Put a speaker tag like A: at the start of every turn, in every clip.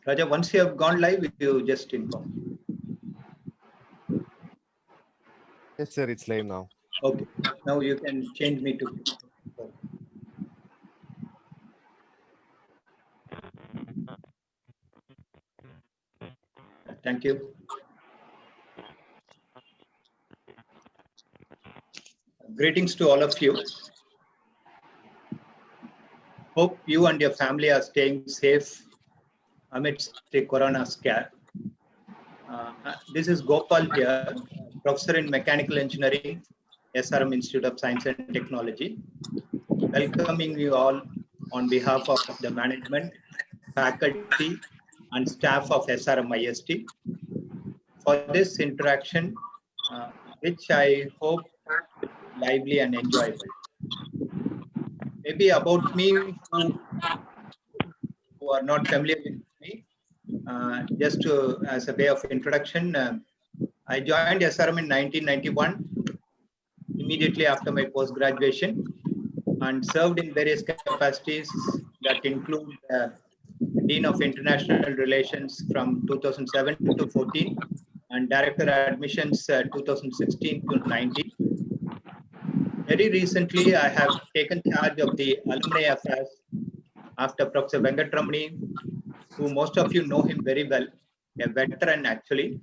A: Raja, once you have gone live, you just inform.
B: Yes, sir, it's live now.
A: Okay, now you can change me to. Thank you. Greetings to all of you. Hope you and your family are staying safe amidst the corona scare. This is Gopal here, professor in mechanical engineering, SRM Institute of Science and Technology. Welcoming you all on behalf of the management, faculty, and staff of SRM IST for this interaction, which I hope will be lively and enjoyable. Maybe about me, who are not familiar with me, just as a way of introduction, I joined SRM in 1991, immediately after my post-graduation, and served in various capacities that include Dean of International Relations from 2007 to 14, and Director Admissions 2016 to 19. Very recently, I have taken charge of the Alumni Affairs after Professor Venkatramani, who most of you know him very well, a veteran actually,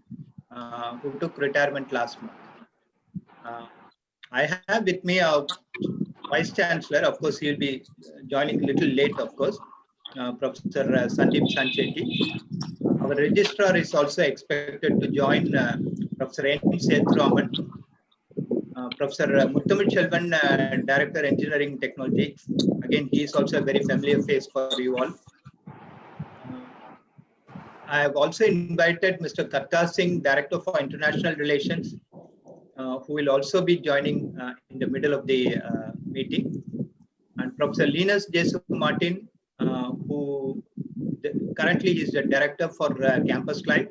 A: who took retirement last month. I have with me our Vice Chancellor. Of course, he'll be joining a little late, of course, Professor Sandeep Sanchetti. Our registrar is also expected to join Professor N. Sethuraman, Professor Muthamil Chelvan, Director Engineering Technology. Again, he is also a very familiar face for you all. I have also invited Mr. Kartar Singh, Director for International Relations, who will also be joining in the middle of the meeting. And Professor Linus J. Martin, who currently is the Director for Campus Life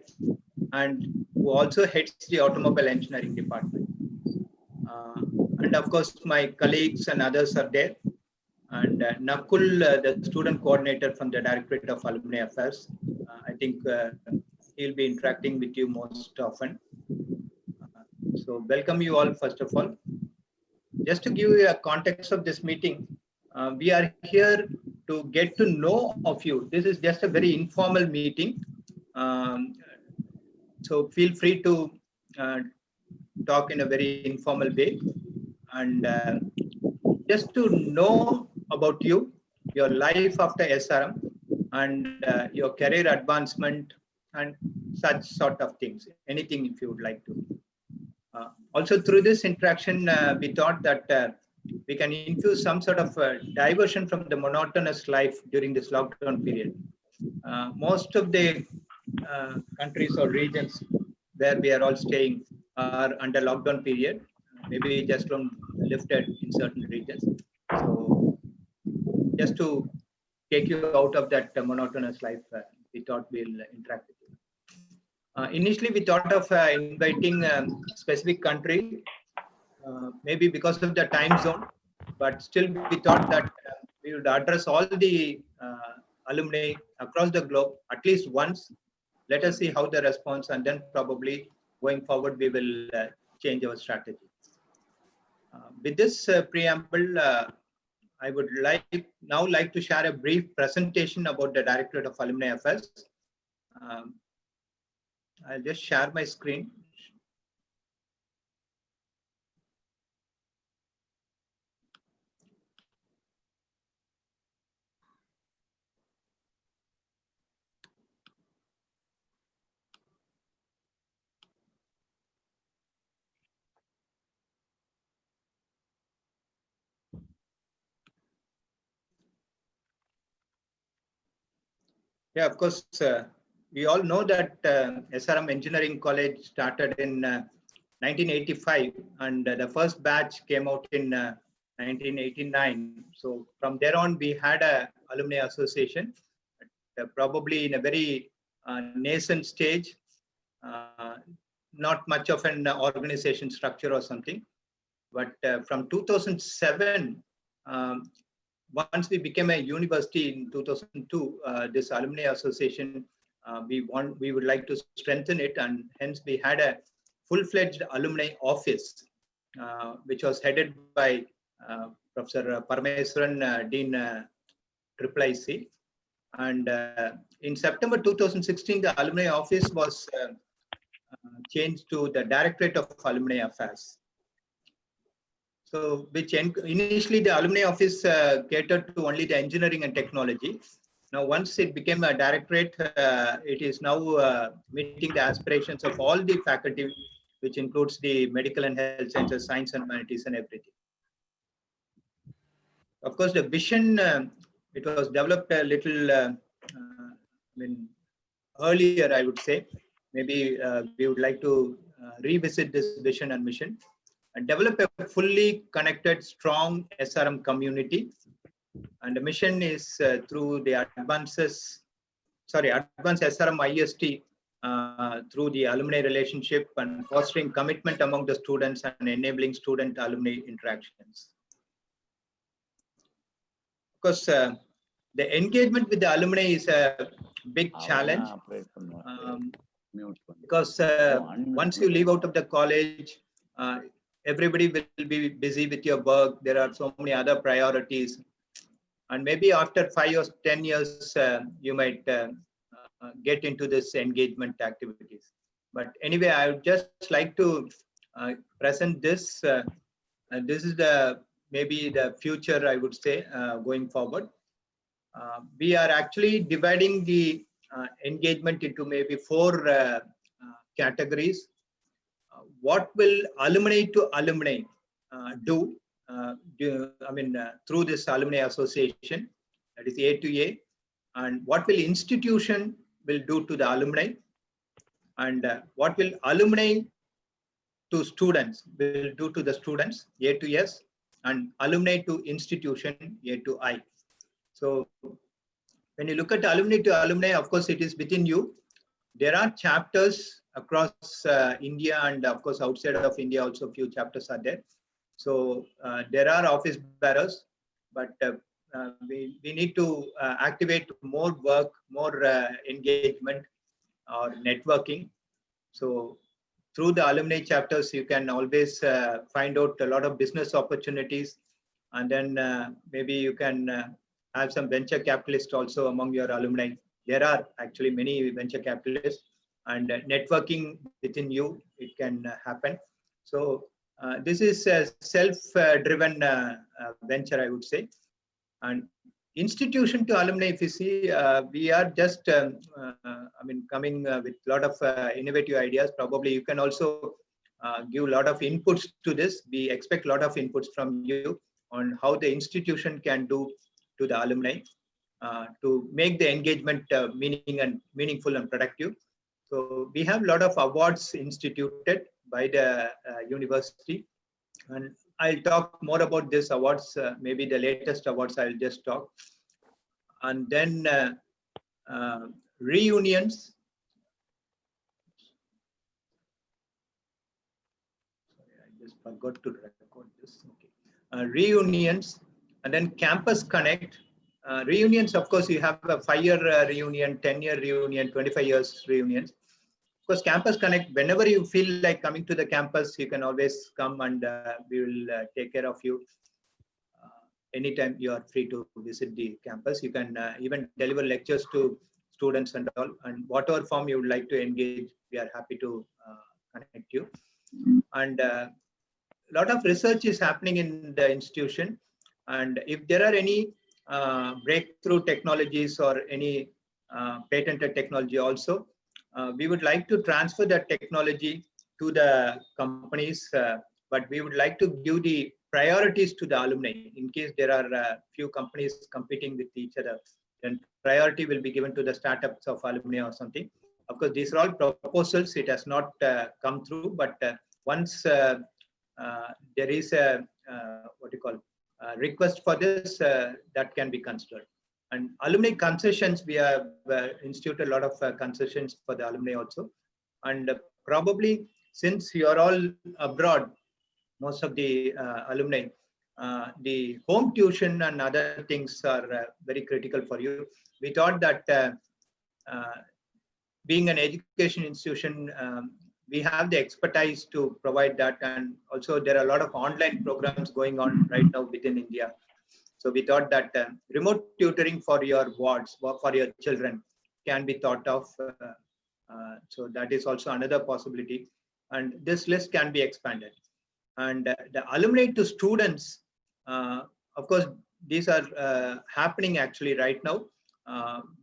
A: and who also heads the Automobile Engineering Department. And of course, my colleagues and others are there. And Nakul, the student coordinator from the Directorate of Alumni Affairs. I think he'll be interacting with you most often. So welcome you all, first of all. Just to give you a context of this meeting, we are here to get to know of you. This is just a very informal meeting. So feel free to talk in a very informal way. And just to know about you, your life after SRM, and your career advancement and such sort of things. Anything if you would like to. Also through this interaction, we thought that we can infuse some sort of diversion from the monotonous life during this lockdown period. Most of the countries or regions where we are all staying are under lockdown period, maybe just lifted in certain regions. So just to take you out of that monotonous life, we thought we'll interact with you. Initially, we thought of inviting a specific country, maybe because of the time zone, but still we thought that we would address all the alumni across the globe at least once. Let us see how the response, and then probably going forward, we will change our strategy. With this preamble, I would now like to share a brief presentation about the Directorate of Alumni Affairs. I'll just share my screen. Yeah, of course, we all know that SRM Engineering College started in 1985, and the first batch came out in 1989. So from there on, we had a alumni association, probably in a very nascent stage, not much of an organization structure or something. But from 2007, once we became a university in 2002, this alumni association we would like to strengthen it, and hence we had a full-fledged alumni office, which was headed by Professor Parameswaran, Dean IIIC. And in September 2016, the alumni office was changed to the Directorate of Alumni Affairs. So, which initially the alumni office catered to only the engineering and technology. Now, once it became a directorate, it is now meeting the aspirations of all the faculty, which includes the medical and health sciences, science and humanities, and everything. Of course, the vision, it was developed a little, earlier, I would say. Maybe we would like to revisit this vision and mission and develop a fully connected, strong SRM community. And the mission is through the advanced SRM IST through the alumni relationship and fostering commitment among the students and enabling student alumni interactions. Of course, the engagement with the alumni is a big challenge because once you leave out of the college, everybody will be busy with your work. There are so many other priorities. And maybe after 5 or 10 years, you might get into this engagement activities. But anyway, I would just like to present this. This is maybe the future, I would say, going forward. We are actually dividing the engagement into maybe 4 categories. What will alumni to alumni do? Through this alumni association, that is A to A, and what will institution will do to the alumni, and what will alumni to students will do to the students, A to S, and alumni to institution, A to I. So when you look at alumni to alumni, of course, it is within you. There are chapters across India, and of course, outside of India, also a few chapters are there. So there are office bearers, but we need to activate more work, more engagement or networking. So through the alumni chapters, you can always find out a lot of business opportunities, and then maybe you can have some venture capitalists also among your alumni. There are actually many venture capitalists, and networking within you, it can happen. So this is a self-driven venture, I would say. And institution to alumni, if you see, we are just, coming with a lot of innovative ideas. Probably you can also give a lot of inputs to this. We expect a lot of inputs from you on how the institution can do to the alumni to make the engagement meaningful and productive. So we have a lot of awards instituted by the university, and I'll talk more about this awards, maybe the latest awards I'll just talk. And then reunions. Sorry, I just forgot to record this. Okay. Reunions, and then Campus Connect. Reunions, of course, you have a 5-year reunion, 10-year reunion, 25 years reunions. Of course, Campus Connect, whenever you feel like coming to the campus, you can always come, and we will take care of you. Anytime you are free to visit the campus, you can even deliver lectures to students and all, and whatever form you would like to engage, we are happy to connect you. And a lot of research is happening in the institution, and if there are any breakthrough technologies or any patented technology also, we would like to transfer that technology to the companies, but we would like to give the priorities to the alumni. In case there are few companies competing with each other, then priority will be given to the startups of alumni or something. Of course, these are all proposals. It has not come through, but once there is a request for this, that can be considered. And alumni concessions, we have instituted a lot of concessions for the alumni also. And probably since you are all abroad, most of the alumni, the home tuition and other things are very critical for you. We thought that being an education institution, we have the expertise to provide that. And also there are a lot of online programs going on right now within India. So we thought that remote tutoring for your wards, for your children can be thought of. So that is also another possibility. And this list can be expanded. And the alumni to students, of course, these are happening actually right now.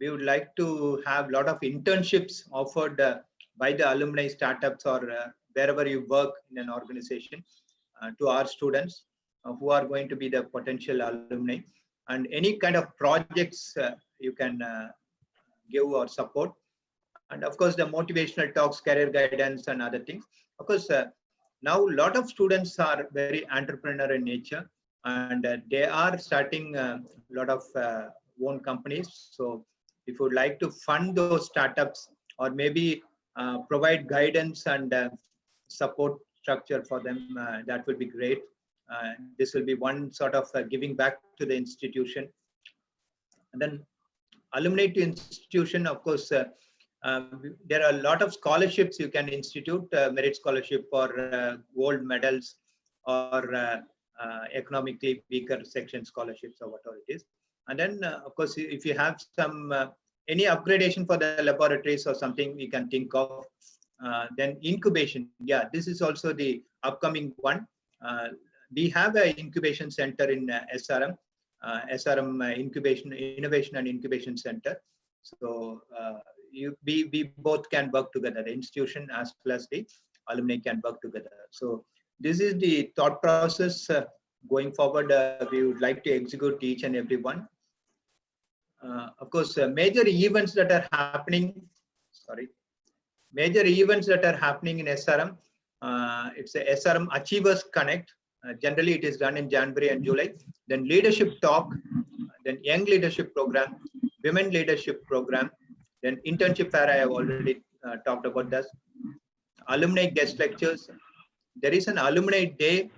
A: We would like to have a lot of internships offered by the alumni startups or wherever you work in an organization to our students who are going to be the potential alumni, and any kind of projects you can give or support. And of course, the motivational talks, career guidance, and other things. Of course, now a lot of students are very entrepreneur in nature, and they are starting a lot of own companies. So if you would like to fund those startups or maybe provide guidance and support structure for them, that would be great. This will be one sort of giving back to the institution. And then alumni to institution, of course, there are a lot of scholarships you can institute, merit scholarship for gold medals or economically weaker section scholarships or whatever it is. And then, of course, if you have some any upgradation for the laboratories or something we can think of, then incubation. Yeah, this is also the upcoming one. We have an incubation center in SRM, SRM Innovation and Incubation Center. So we both can work together, the institution as well as the alumni can work together. So this is the thought process going forward. We would like to execute each and every one. Of course, major events that are happening, major events that are happening in SRM, it's a SRM Achievers Connect. Generally, it is done in January and July. Then leadership talk, then young leadership program, women leadership program, then internship fair. I have already talked about this. Alumni guest lectures. There is an alumni day.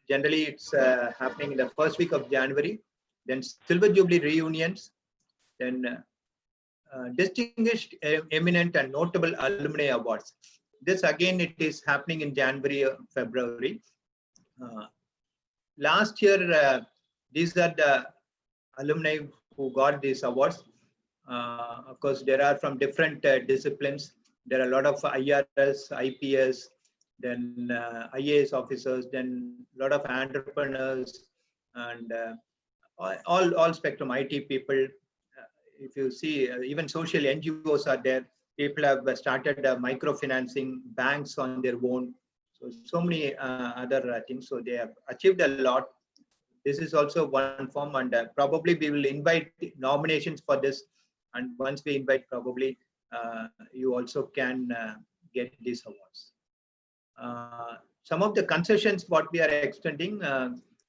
A: Generally, it's happening in the first week of January. Then Silver Jubilee reunions. Then distinguished, eminent, and notable alumni awards. This again, it is happening in January, February. Last year, these are the alumni who got these awards. Of course, there are from different disciplines. There are a lot of IRS, IPS, then IAS officers, then a lot of entrepreneurs, and all spectrum IT people. If you see, even social NGOs are there. People have started microfinancing, banks on their own. So many other things. So they have achieved a lot. This is also one form, and probably we will invite nominations for this. And once we invite, probably you also can get these awards. Some of the concessions what we are extending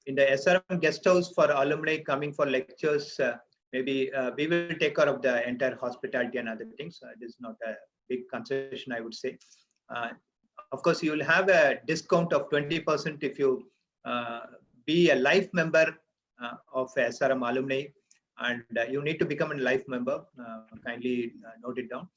A: in the SRM guest house for alumni coming for lectures. Maybe we will take care of the entire hospitality and other things. This is not a big concession, I would say. Of course, you will have a discount of 20% if you be a life member of SRM alumni, and you need to become a life member. Kindly note it down.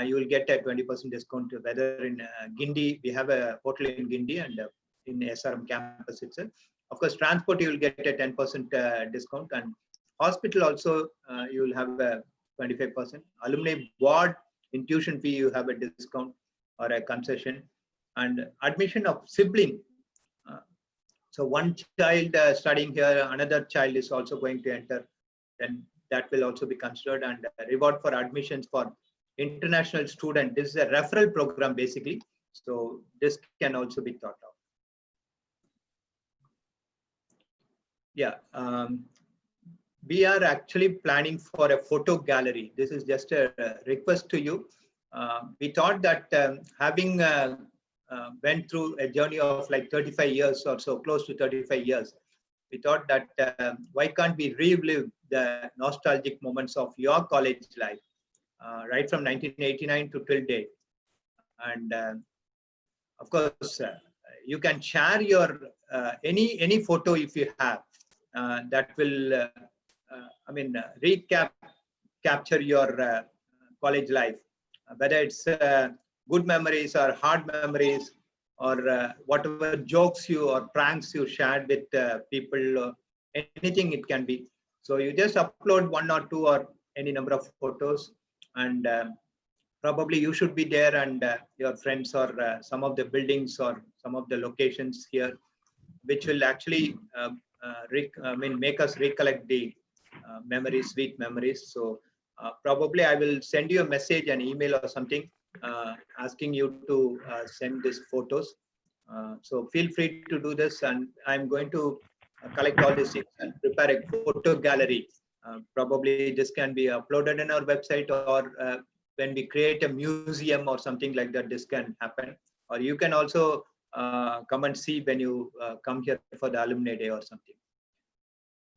A: You will get a 20% discount, whether in Guindy, we have a hotel in Guindy and in SRM campus itself. Of course, transport, you will get a 10% discount, and hospital also, you will have a 25%. Alumni ward in tuition fee, you have a discount or a concession. And admission of sibling. So one child studying here, another child is also going to enter, then that will also be considered. And reward for admissions for international student. This is a referral program basically. So this can also be thought of. Yeah. We are actually planning for a photo gallery. This is just a request to you. We thought that having went through a journey of like 35 years or so, close to 35 years, we thought that why can't we relive the nostalgic moments of your college life, right from 1989 to till date. And of course, you can share your any photo if you have that will capture your college life. whether it's good memories or hard memories, or whatever jokes you or pranks you shared with people, anything it can be. So you just upload one or two or any number of photos, and probably you should be there, and your friends, or some of the buildings or some of the locations here, which will actually make us recollect the memories, sweet memories. So probably I will send you a message, an email or something, asking you to send these photos. So feel free to do this, and I'm going to collect all these things and prepare a photo gallery. Probably this can be uploaded in our website, or when we create a museum or something like that, this can happen. Or you can also come and see when you come here for the Alumni Day or something.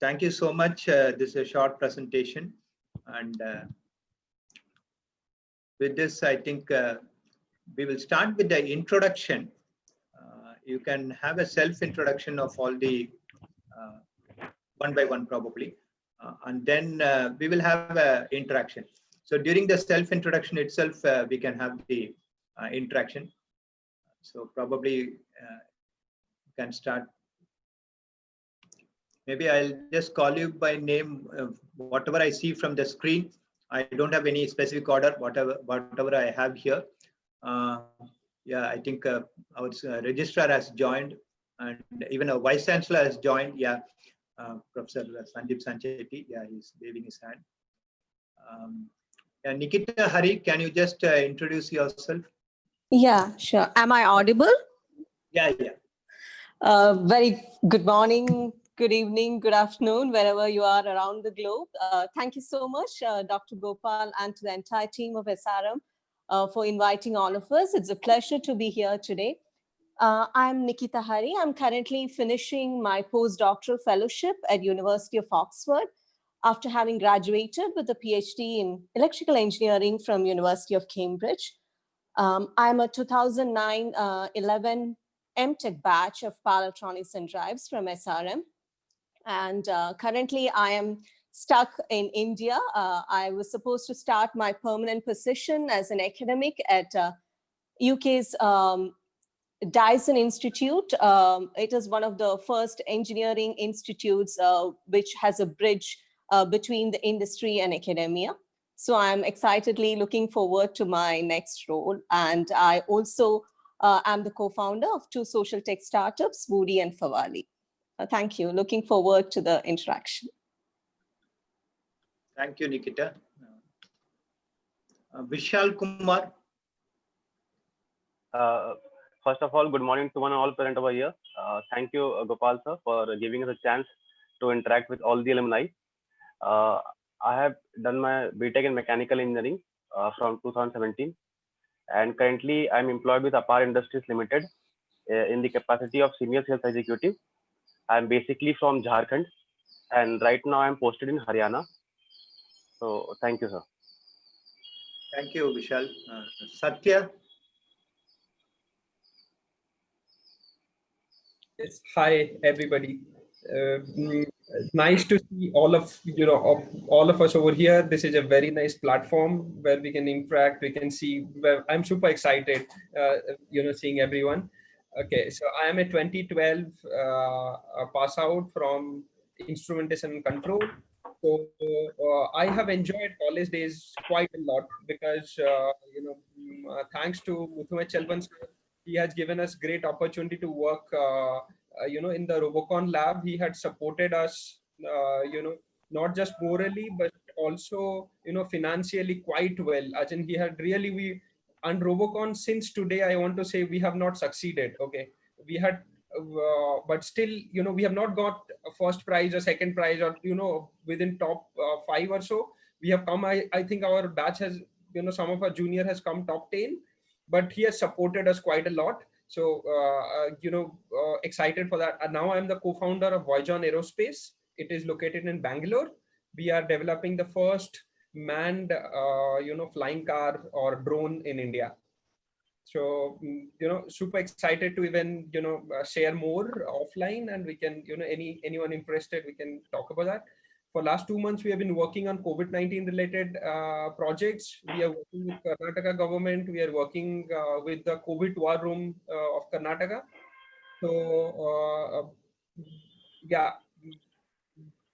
A: Thank you so much. This is a short presentation, and with this, I think we will start with the introduction. You can have a self-introduction of all the one by one probably, and then we will have interaction. So during the self-introduction itself, we can have the interaction. So probably can start. Maybe I'll just call you by name. Whatever I see from the screen, I don't have any specific order. Whatever I have here. Yeah, I think our registrar has joined, and even a vice chancellor has joined. Yeah, Professor Sandeep Sanchetti. Yeah, he's waving his hand. Yeah, Nikita Hari, can you just introduce yourself?
C: Yeah, sure. Am I audible?
A: Yeah, yeah.
C: Very good morning, good evening, good afternoon, wherever you are around the globe. Thank you so much, Dr. Gopal, and to the entire team of SRM for inviting all of us. It's a pleasure to be here today. I'm Nikita Hari. I'm currently finishing my postdoctoral fellowship at University of Oxford after having graduated with a PhD in electrical engineering from University of Cambridge. I'm a 2009-11 MTech batch of power electronics and drives from SRM. And currently I am stuck in India. I was supposed to start my permanent position as an academic at UK's Dyson Institute. It is one of the first engineering institutes which has a bridge between the industry and academia. So I'm excitedly looking forward to my next role. And I also am the co-founder of two social tech startups, Woody and Fawali. Thank you. Looking forward to the interaction.
A: Thank you, Nikita. Vishal Kumar.
D: First of all, good morning to one and all present over here. Thank you, Gopal sir, for giving us a chance to interact with all the alumni. I have done my BTech in mechanical engineering from 2017, and currently I'm employed with Apar Industries Limited in the capacity of senior sales executive. I'm basically from Jharkhand, and right now I'm posted in Haryana. So thank you, sir.
A: Thank you, Vishal. Satya.
E: Yes. Hi, everybody. Nice to see all of us over here. This is a very nice platform where we can interact. We can see. I'm super excited. Seeing everyone. Okay, so I am a 2012 pass out from instrumentation and control. So I have enjoyed college days quite a lot because thanks to Muthume Chelvan sir, he has given us great opportunity to work in the Robocon lab. He had supported us not just morally but also financially quite well. As in, he had really and Robocon, since today I want to say we have not succeeded. Okay, we had but still we have not got a first prize or second prize, or within top 5 or so. We have come, I think our batch has, some of our junior has come top 10, but he has supported us quite a lot. So excited for that. And now I'm the co-founder of Voyagon Aerospace. It is located in Bangalore. We are developing the first manned flying car or drone in India. So super excited to even share more offline, and we can anyone interested, we can talk about that. For last 2 months, we have been working on COVID-19 related projects. We are working with Karnataka government. We are working with the COVID war room of Karnataka. So yeah,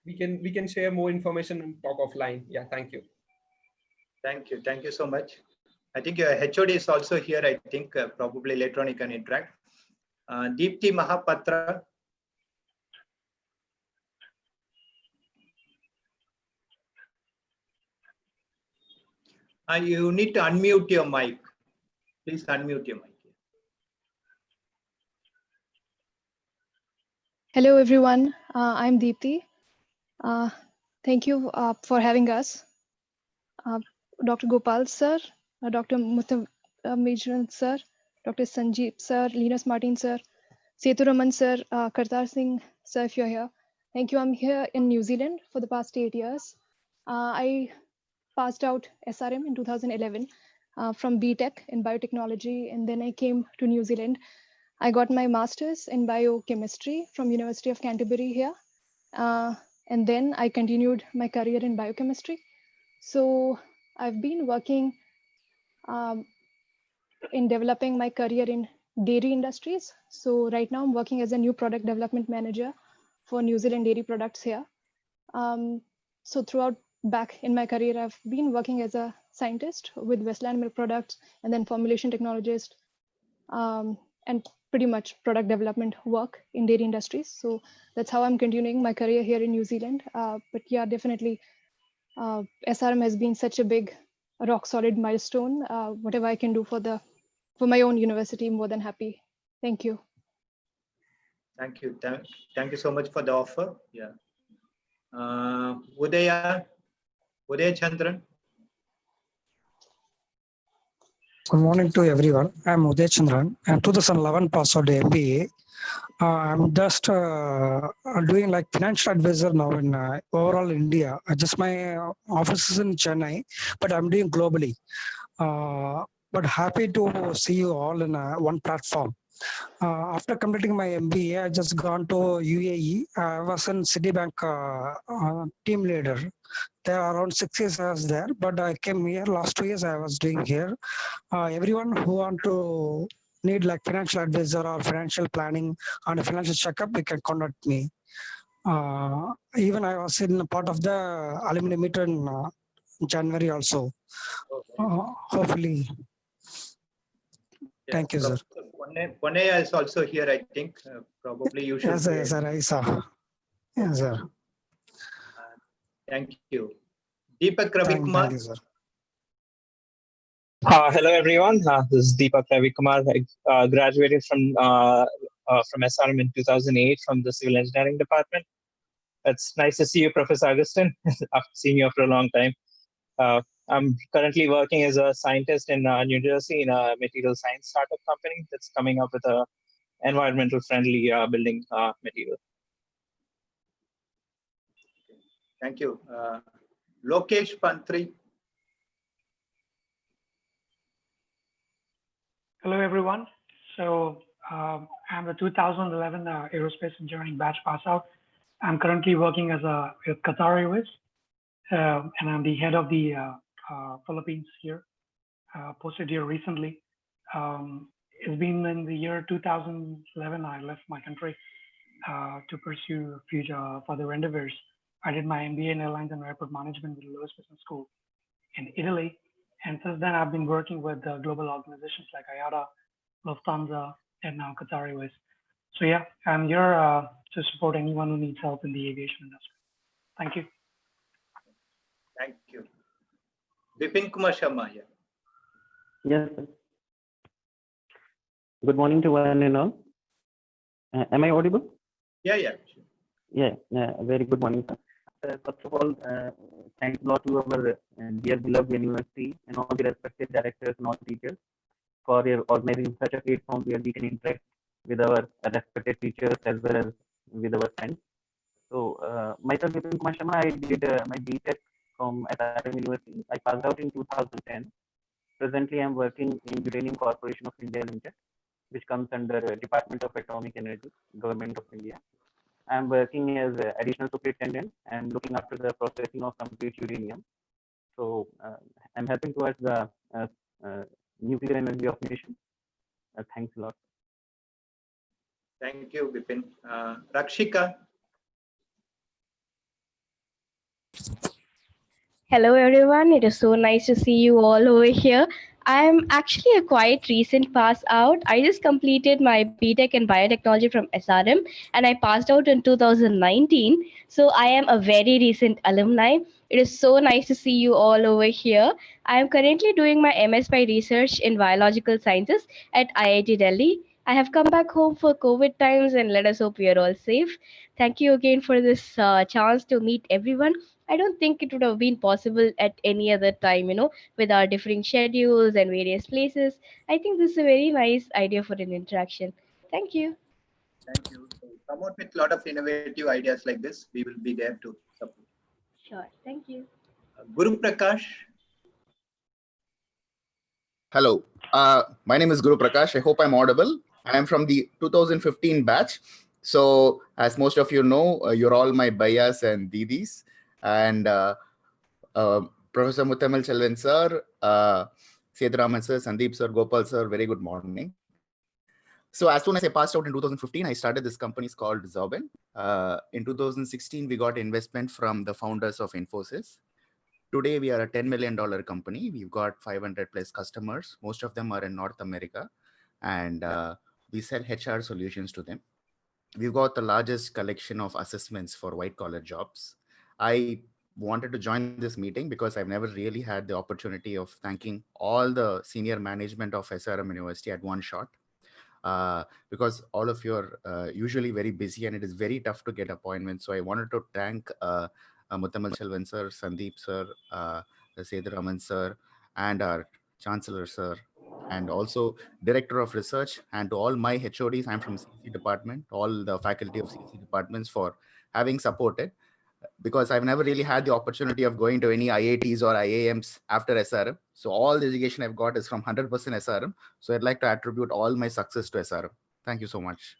E: we can share more information and talk offline. Yeah, thank you.
A: Thank you. Thank you so much. I think your HOD is also here. I think probably later on you can interact. Deepti Mahapatra. You need to unmute your mic. Please unmute your mic.
F: Hello, everyone. I'm Deepti. Thank you for having us. Dr. Gopal sir, Dr. Mujran sir, Dr. Sanjeev sir, Linus Martin sir, Seturaman sir, Kartar Singh sir, if you're here. Thank you. I'm here in New Zealand for the past 8 years. I passed out SRM in 2011 from BTech in biotechnology, and then I came to New Zealand. I got my master's in biochemistry from University of Canterbury here. And then I continued my career in biochemistry. So I've been working in developing my career in dairy industries. So right now I'm working as a new product development manager for New Zealand dairy products here. So throughout back in my career, I've been working as a scientist with Westland Milk Products and then formulation technologist and pretty much product development work in dairy industries. So that's how I'm continuing my career here in New Zealand. But yeah, definitely SRM has been such a big rock solid milestone. Whatever I can do for my own university, more than happy. Thank you.
A: Thank you. Thank you so much for the offer. Yeah. Udaya Chandran.
G: Good morning to everyone. I'm Uday Chandran. I'm 2011 passed out MBA. I'm just doing like financial advisor now in overall India. Just my office is in Chennai, but I'm doing globally. But happy to see you all in one platform. After completing my MBA, I just gone to UAE. I was in Citibank team leader. There are around 6 years I was there, but I came here last 2 years I was doing here. Everyone who want to need like financial advisor or financial planning and a financial checkup, you can contact me. Even I was in part of the alumni meet in January also. Hopefully.
A: Yeah,
G: thank you, sir.
A: Ponaya is also here, I think. Probably you should.
G: Yes, sir, I saw. Yes, sir.
A: Thank you. Deepak Ravikumar.
G: Thank you, sir.
H: Hello, everyone. This is Deepak Ravikumar. I graduated from SRM in 2008 from the Civil Engineering Department. It's nice to see you, Professor Augustin. I've seen you after a long time. I'm currently working as a scientist in New Jersey in a material science startup company that's coming up with a environmental friendly building material.
A: Thank you. Lokesh Pantri.
I: Hello, everyone. So I'm the 2011 aerospace engineering batch pass out. I'm currently working as with Qatar Airways, and I'm the head of the Philippines here, posted here recently. It's been in the year 2011 I left my country to pursue future further endeavors. I did my MBA in Airlines and Airport Management with the Lewis Business School in Italy. And since then, I've been working with global organizations like IATA, Lufthansa, and now Qatar Airways. So yeah, I'm here to support anyone who needs help in the aviation industry. Thank you.
A: Thank you. Vipin Kumar Sharma here.
J: Yes, sir. Good morning to one and all. Am I audible?
A: Yeah.
J: Yeah, very good morning, sir. First of all, thanks a lot to our dear beloved university and all the respected directors and all teachers for your organizing such a platform where we can interact with our respected teachers as well as with our friends. So, myself, Vipin Kumar Sharma, I did my BTech from SRM University. I passed out in 2010. Presently, I'm working in Uranium Corporation of India Limited, which comes under Department of Atomic Energy, Government of India. I'm working as additional superintendent and looking after the processing of complete uranium. So I'm helping towards the nuclear energy of nation. Thanks a lot.
A: Thank you, Bipin. Rakshika.
K: Hello everyone, it is so nice to see you all over here. I am actually a quite recent pass out. I just completed my BTech in biotechnology from SRM and I passed out in 2019. So I am a very recent alumni. It is so nice to see you all over here. I am currently doing my MS by research in biological sciences at IIT Delhi. I have come back home for COVID times and let us hope we are all safe. Thank you again for this chance to meet everyone. I don't think it would have been possible at any other time, with our differing schedules and various places. I think this is a very nice idea for an interaction. Thank you.
A: Thank you. So come out with a lot of innovative ideas like this. We will be there to support.
K: Sure. Thank you.
A: Guru Prakash.
L: Hello, my name is Guru Prakash. I hope I'm audible. I am from the 2015 batch. So as most of you know, you're all my Bayas and Didis. And Professor Muthamal Chelvan sir, Sethuraman sir, Sandeep sir, Gopal sir, very good morning. So as soon as I passed out in 2015, I started this company called Zobin. In 2016, we got investment from the founders of Infosys. Today, we are a $10 million company. We've got 500 plus customers. Most of them are in North America. And we sell HR solutions to them. We've got the largest collection of assessments for white collar jobs. I wanted to join this meeting because I've never really had the opportunity of thanking all the senior management of SRM University at one shot. Because all of you are usually very busy and it is very tough to get appointments. So I wanted to thank Muthamal Chelvan sir, Sandeep sir, Sethuraman sir, and our Chancellor sir, and also Director of Research, and to all my HODs, I'm from CC department, all the faculty of CC departments for having supported, because I've never really had the opportunity of going to any IITs or IAMs after SRM. So all the education I've got is from 100% SRM. So I'd like to attribute all my success to SRM. Thank you so much.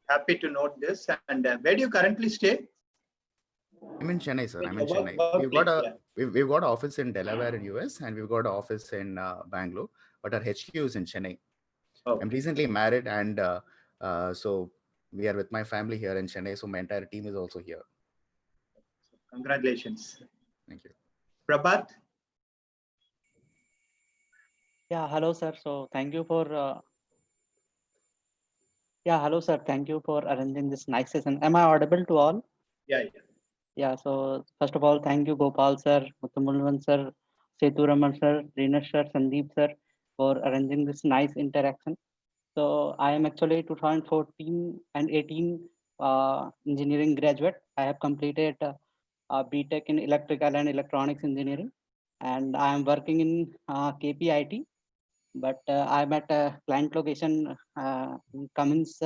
A: Happy to note this. And where do you currently stay?
L: I'm in Chennai, sir. I'm in Chennai. We've got an office in Delaware in US, and we've got an office in Bangalore, but our HQ is in Chennai. Okay. I'm recently married, and so we are with my family here in Chennai. So my entire team is also here.
A: Congratulations.
L: Thank you.
A: Prabhat.
M: Yeah, hello, sir. So thank you for hello, sir. Thank you for arranging this nice session. Am I audible to all?
A: Yeah.
M: Yeah, so first of all, thank you, Gopal sir, Muthamal sir, Sethuraman sir, Rinesh sir, Sandeep sir, for arranging this nice interaction. So I am actually 2014 and 18 engineering graduate. I have completed BTech in electrical and electronics engineering, and I am working in KPIT, but I'm at a client location in Cummins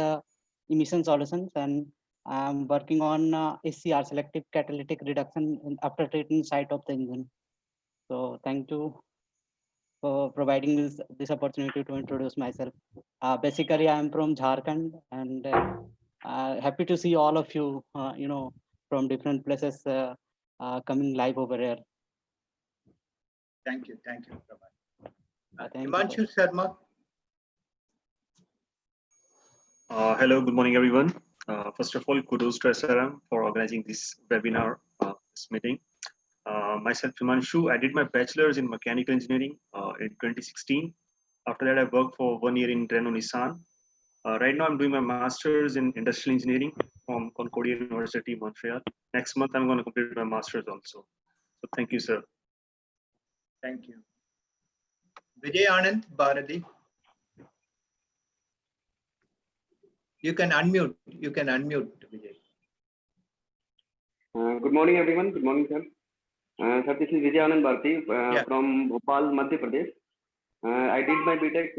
M: Emission Solutions, and I'm working on SCR, selective catalytic reduction in after treatment side of the engine. So thank you for providing this opportunity to introduce myself. Basically, I'm from Jharkhand, and happy to see all of you, from different places coming live over here.
A: Thank you, Prabhat.
M: Thank
A: Himanshu Sharma.
N: Hello, good morning, everyone. First of all, kudos to SRM for organizing this webinar, this meeting. Myself, Himanshu, I did my bachelor's in mechanical engineering in 2016. After that, I worked for 1 year in Renault Nissan. Right now, I'm doing my master's in industrial engineering from Concordia University, Montreal. Next month, I'm going to complete my master's also. So thank you, sir.
A: Thank you. Vijay Anand Bharati. You can unmute, Vijay.
O: Good morning, everyone. Good morning, sir. Sir, this is Vijay Anand Bharti from Bhopal, Madhya Pradesh. I did my BTech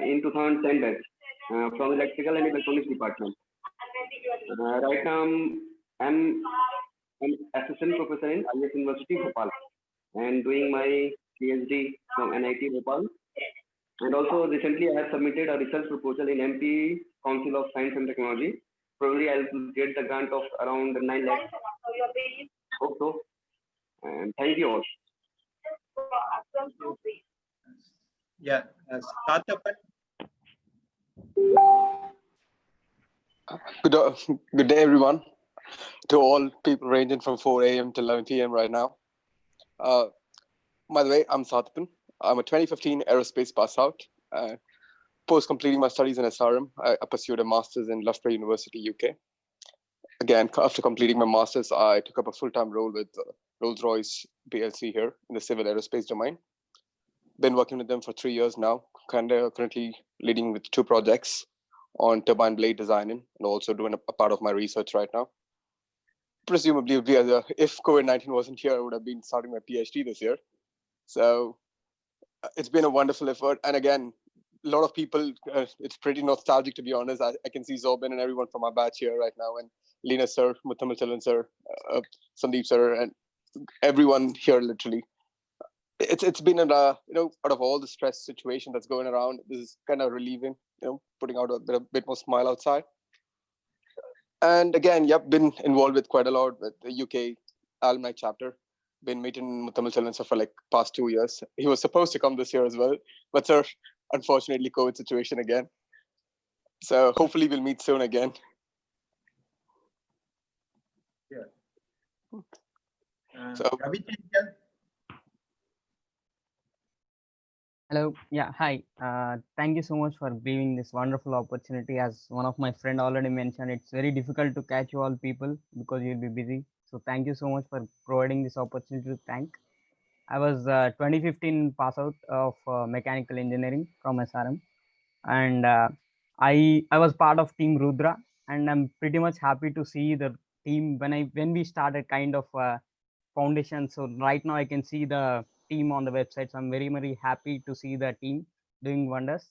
O: in 2010 batch from electrical and electronics department. Right now, I'm an assistant professor in IS University, Bhopal, and doing my PhD from NIT Bhopal. And also recently, I have submitted a research proposal in MP Council of Science and Technology probably I'll get the grant of around 9 lakhs. Hope so. And thank you all.
A: Yeah, Satapan.
P: Good day, everyone. To all people ranging from 4 a.m. to 11 p.m. right now. By the way, I'm Satapan. I'm a 2015 aerospace pass out. Post completing my studies in SRM, I pursued a master's in Loughborough University, UK. Again, after completing my master's, I took up a full-time role with Rolls-Royce PLC here in the civil aerospace domain. Been working with them for 3 years now, currently leading with 2 projects on turbine blade designing and also doing a part of my research right now. Presumably, if COVID-19 wasn't here, I would have been starting my PhD this year. So it's been a wonderful effort. And again, a lot of people, it's pretty nostalgic, to be honest. I can see Zobin and everyone from our batch here right now, and Lena sir, Muthamal sir, Sandeep sir, and everyone here literally. It's been out of all the stress situation that's going around, this is kind of relieving, putting out a bit more smile outside. And again, been involved with quite a lot with the UK Alumni chapter. Been meeting Muthamal sir for like past 2 years. He was supposed to come this year as well, but sir, unfortunately, COVID situation again. So hopefully we'll meet soon again.
A: Yeah.
P: So
A: Ravi.
Q: Hello. Yeah. Hi. Thank you so much for giving this wonderful opportunity. As one of my friend already mentioned, it's very difficult to catch you all people because you'll be busy. So thank you so much for providing this opportunity to thank. I was 2015 pass out of mechanical engineering from SRM, and I was part of Team Rudra, and I'm pretty much happy to see the team when we started kind of foundation. So right now I can see the team on the website. So I'm very happy to see the team doing wonders.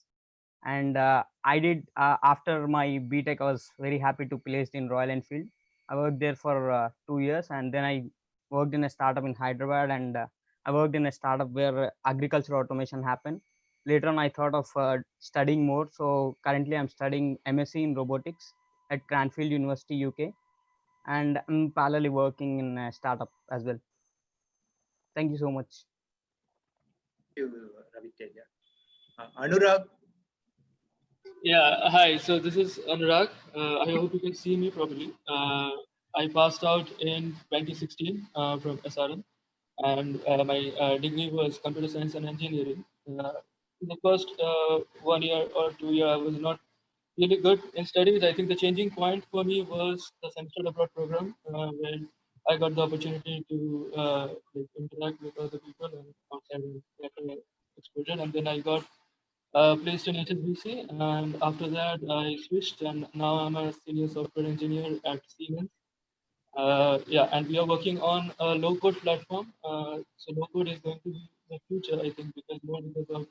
Q: And I did after my BTech, I was very happy to placed in Royal Enfield. I worked there for 2 years, and then I worked in a startup in Hyderabad, and I worked in a startup where agriculture automation happened. Later on, I thought of studying more. So currently I'm studying MSc in robotics at Cranfield University, UK. And I'm parallelly working in a startup as well. Thank you so much.
A: Thank you, Ravi Teja. Anurag.
R: Yeah, hi. So this is Anurag. I hope you can see me properly. I passed out in 2016 from SRM, and my degree was computer science and engineering. In the first 1 year or 2 year, I was not really good in studies. I think the changing point for me was the semester abroad program, where I got the opportunity to interact with other people and outside and get exposure. And then I got placed in HSBC, and after that I switched, and now I'm a senior software engineer at Siemens. Yeah, and we are working on a low-code platform. So low-code is going to be the future, I think, because of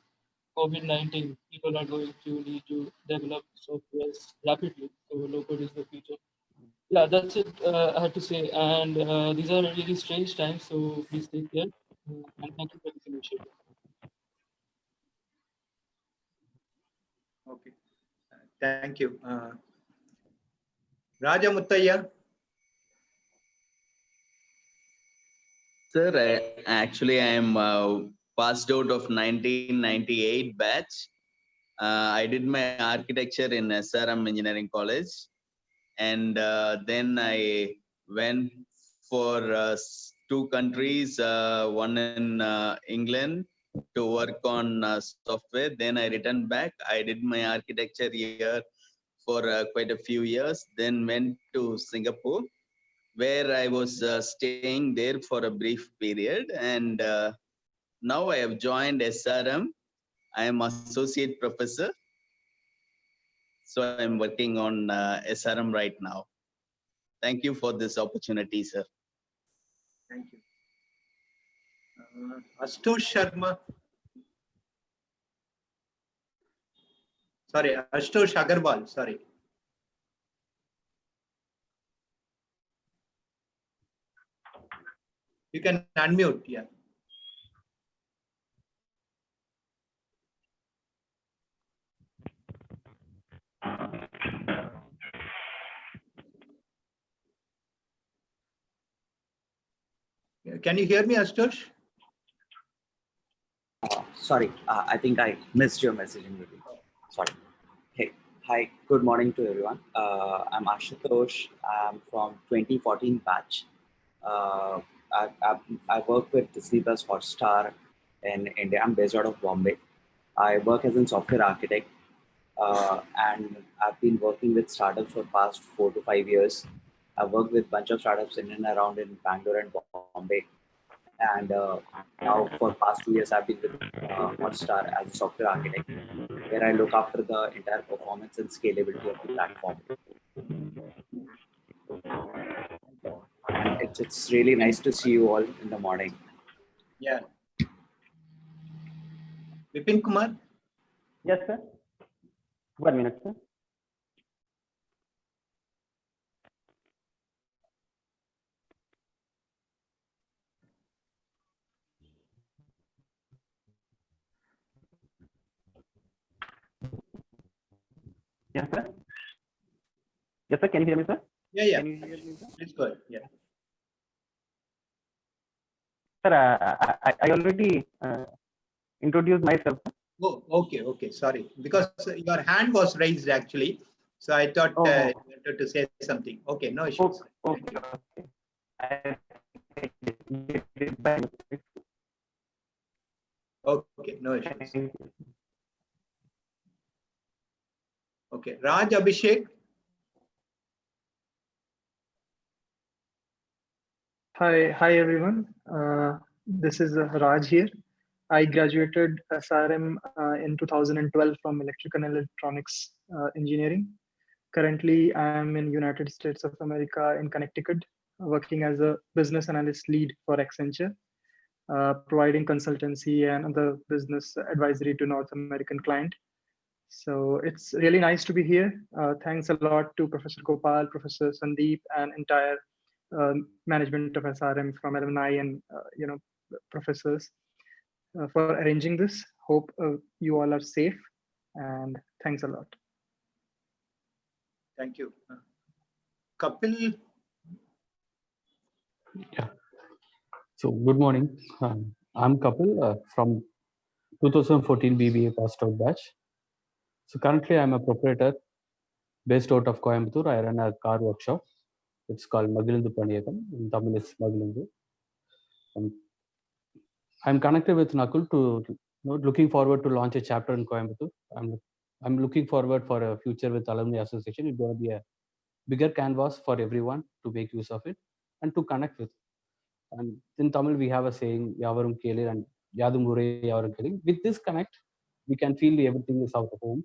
R: COVID-19, people are going to need to develop software rapidly. So low-code is the future. Yeah, that's it. I had to say, and these are really strange times, so please take care. And thank you for this initiative.
A: Okay. Thank you. Raja Muttaya.
S: Sir, actually, I am passed out of 1998 batch. I did my architecture in SRM Engineering College, and then I went for 2 countries, one in England to work on software. Then I returned back. I did my architecture here for quite a few years. Then went to Singapore, where I was staying there for a brief period. And now I have joined SRM. I am associate professor. So I'm working on SRM right now. Thank you for this opportunity, sir.
A: Thank you. Astush Sharma. Sorry, Astush Agarwal. Sorry. You can unmute. Yeah. Can you hear me, Astosh?
T: Sorry, I think I missed your messaging. Sorry. Hey, hi, good morning to everyone. I'm Ashutosh. I'm from 2014 batch. I work with Disney Plus Hotstar in India. I'm based out of Bombay. I work as a software architect, and I've been working with startups for the past 4 to 5 years. I've worked with a bunch of startups in and around in Bangalore and Bombay. And now for past 2 years, I've been with Hotstar as a software architect, where I look after the entire performance and scalability of the platform. And it's really nice to see you all in the morning.
A: Yeah. Vipin Kumar?
J: Yes, sir. 1 minute, sir. Yes, sir. Yes, sir. Can you hear me, sir?
A: Yeah.
J: Can you hear me, sir?
A: Please go ahead. Yeah.
J: Sir, I already introduced myself. Sir.
A: Oh, okay. Sorry, because your hand was raised actually, so I thought you wanted to say something. Okay, no issues.
J: Okay.
A: Okay, no issues. Okay, Raj Abhishek.
U: Hi everyone. This is Raj here. I graduated SRM in 2012 from Electrical and Electronics Engineering. Currently, I am in United States of America in Connecticut, working as a business analyst lead for Accenture, providing consultancy and other business advisory to North American client. So it's really nice to be here. Thanks a lot to Professor Gopal, Professor Sandeep, and entire management of SRM from alumni and professors for arranging this. Hope you all are safe, and thanks a lot.
A: Thank you. Kapil.
V: Yeah. So good morning. I'm Kapil from 2014 BBA passed out batch. So currently I'm a proprietor based out of Coimbatore. I run a car workshop. It's called Magilindu Paniyakam. In Tamil it's Magilindu. I'm connected with Nakul to looking forward to launch a chapter in Coimbatore. I'm looking forward for a future with Alumni Association. It's going to be a bigger canvas for everyone to make use of it and to connect with. And in Tamil, we have a saying, Yavarum Kelir and Yadum Ure Yavarum Kelir. With this connect, we can feel everything is out of home,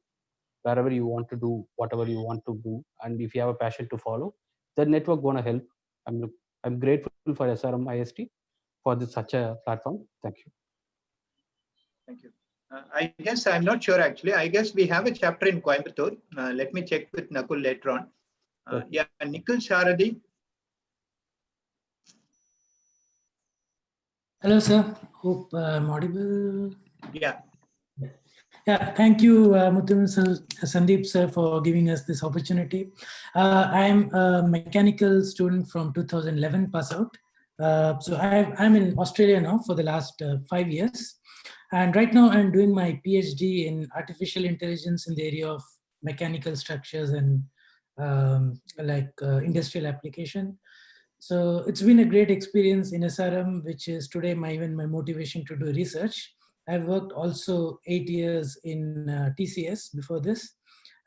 V: wherever you want to do, whatever you want to do. And if you have a passion to follow, the network going to help. I'm grateful for SRM IST for such a platform. Thank you.
A: Thank you. I guess I'm not sure actually. I guess we have a chapter in Coimbatore. Let me check with Nakul later on. Yeah, Nikhil Sharadi.
W: Hello, sir. Hope I'm audible.
A: Yeah.
W: Yeah, thank you, Sandeep sir, for giving us this opportunity. I'm a mechanical student from 2011 pass out. So I'm in Australia now for the last 5 years. And right now I'm doing my PhD in artificial intelligence in the area of mechanical structures and industrial application. So it's been a great experience in SRM, which is today even my motivation to do research. I've worked also 8 years in TCS before this,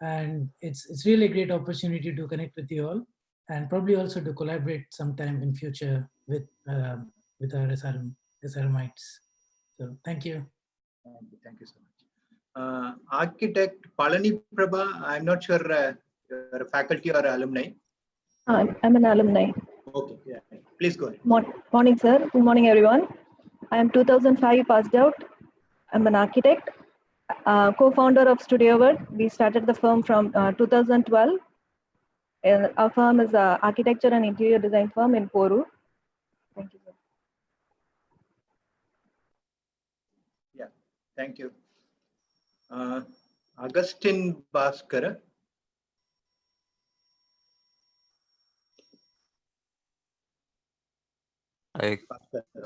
W: and it's really a great opportunity to connect with you all, and probably also to collaborate sometime in future with our SRMites. So thank you.
A: Thank you so much. Architect Palani Prabha, I'm not sure you're a faculty or alumni.
X: I'm an alumni.
A: Okay, yeah. Please go ahead.
X: Morning, sir. Good morning, everyone. I am 2005 passed out. I'm an architect, co-founder of StudioWorld. We started the firm from 2012. Our firm is an architecture and interior design firm in Porur. Thank you, sir.
A: Yeah, thank you. Augustine Bhaskara.
B: Good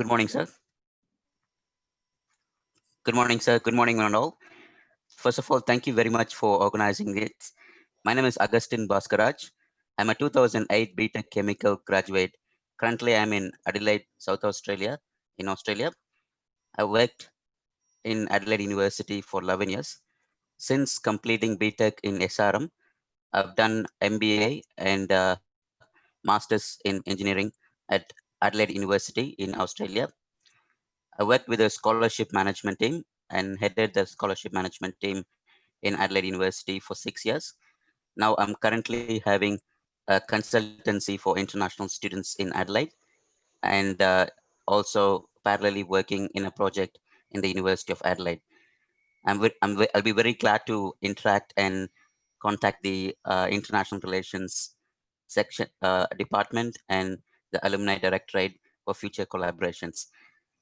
B: morning, sir. Good morning, sir. Good morning, one and all. First of all, thank you very much for organizing it. My name is Agustin Bhaskaraj. I'm a 2008 BTech Chemical graduate. Currently, I'm in Adelaide, South Australia, in Australia. I worked in Adelaide University for 11 years. Since completing BTech in SRM, I've done MBA and Masters in Engineering at Adelaide University in Australia. I worked with the scholarship management team and headed the scholarship management team in Adelaide University for 6 years. Now I'm currently having a consultancy for international students in Adelaide and also parallelly working in a project in the University of Adelaide. I'll be very glad to interact and contact the international relations section department and the alumni directorate for future collaborations.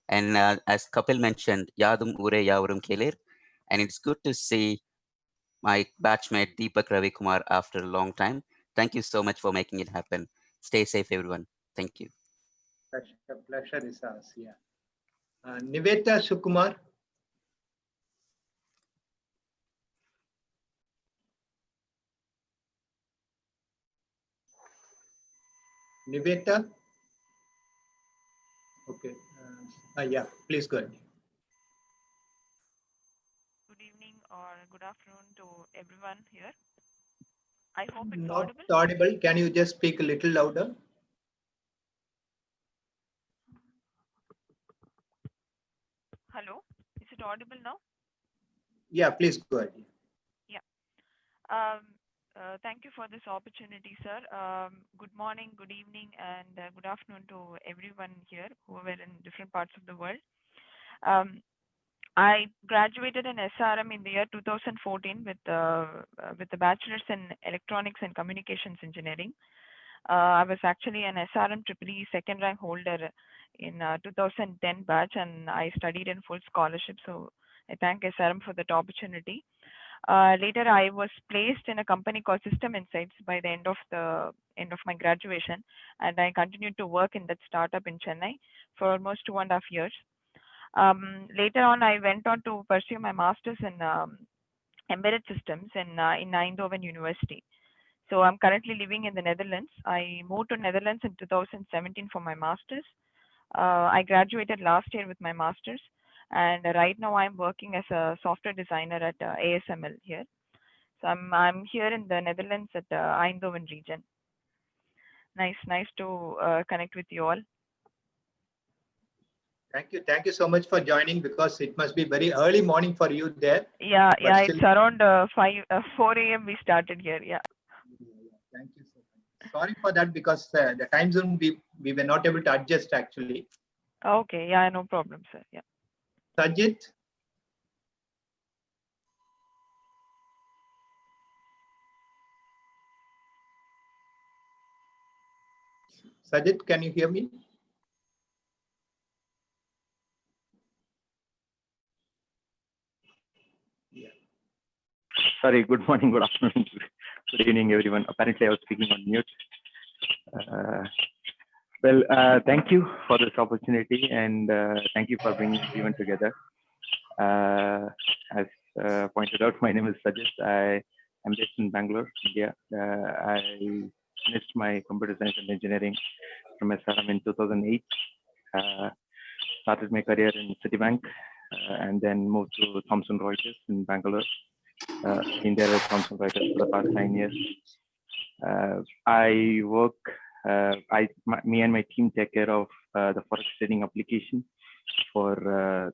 B: And as Kapil mentioned, Yadum Ure Yavarum Kelir, and it's good to see my batchmate Deepak Ravi Kumar after a long time. Thank you so much for making it happen. Stay safe, everyone. Thank you.
A: Pleasure is ours. Yeah. Niveta Sukumar. Niveta. Okay. Yeah, please go ahead.
C: Good evening or good afternoon to everyone here. I hope it's
A: Not
C: audible.
A: audible. Can you just speak a little louder?
C: Hello, is it audible now?
A: Yeah, please go ahead.
C: Yeah. Thank you for this opportunity, sir. Good morning, good evening, and good afternoon to everyone here who are in different parts of the world. I graduated in SRM in the year 2014 with the bachelor's in electronics and communications engineering. I was actually an SRM EEE second rank holder in 2010 batch, and I studied in full scholarship. So I thank SRM for that opportunity. Later, I was placed in a company called System Insights by the end of my graduation, and I continued to work in that startup in Chennai for almost 2.5 years. Later on, I went on to pursue my master's in embedded systems in Eindhoven University. So I'm currently living in the Netherlands. I moved to Netherlands in 2017 for my master's. I graduated last year with my master's, and right now I'm working as a software designer at ASML here. So I'm here in the Netherlands at Eindhoven region. Nice to connect with you all.
A: Thank you so much for joining, because it must be very early morning for you there.
C: Yeah,
A: still...
C: it's around 4 a.m. we started here. Yeah.
A: Thank you so much. Sorry for that, because the time zone we were not able to adjust actually.
C: Okay, yeah, no problem, sir. Yeah.
A: Sajid. Sajid, can you hear me?
D: Sorry, good morning, good afternoon, good evening, everyone. Apparently, I was speaking on mute. Thank you for this opportunity, and thank you for bringing everyone together. As pointed out, my name is Sajid. I am based in Bangalore, India. I finished my computer science and engineering from SRM in 2008. Started my career in Citibank, and then moved to Thomson Reuters in Bangalore. Been there at Thomson Reuters for the past 9 years. I work, me and my team take care of the forex trading application for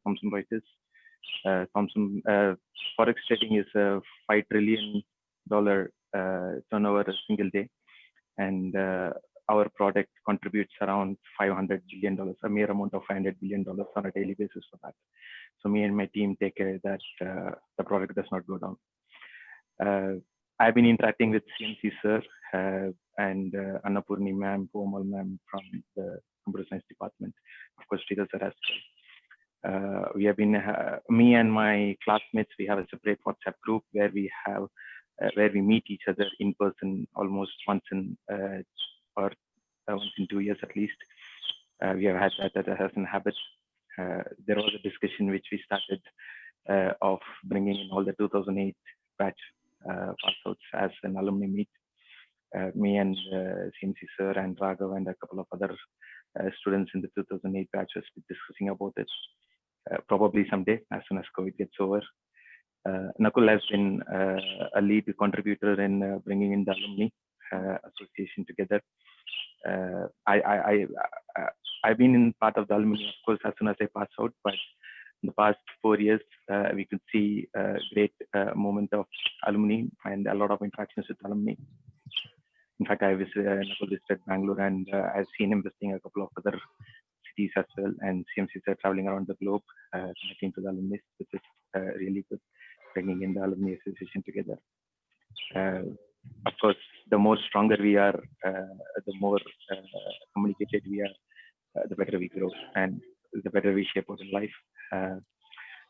D: Thomson Reuters. Forex trading is a $5 trillion turnover a single day, and our product contributes around $500 billion, a mere amount of $500 billion on a daily basis for that. So me and my team take care that the product does not go down. I've been interacting with CMC sir and Annapurni ma'am, Pomal ma'am from the computer science department, of course Sridhar sir as well. We have been, me and my classmates, we have a separate WhatsApp group where we have, where we meet each other in person almost once in 2 years at least. We have had that as an habit. There was a discussion which we started of bringing in all the 2008 batch pass-outs as an alumni meet. Me and CMC sir and Raghav and a couple of other students in the 2008 batch was discussing about it. Probably someday, as soon as COVID gets over. Nakul has been a lead contributor in bringing in the alumni association together. I've been in part of the alumni, of course, as soon as I pass out, but in the past 4 years, we could see a great moment of alumni and a lot of interactions with alumni. In fact, I visited Bangalore, and I've seen him visiting a couple of other cities as well, and CMCs are traveling around the globe, connecting to the alumni, which is really good, bringing in the alumni association together. Of course, the more stronger we are, the more communicated we are, the better we grow, and the better we shape out in life.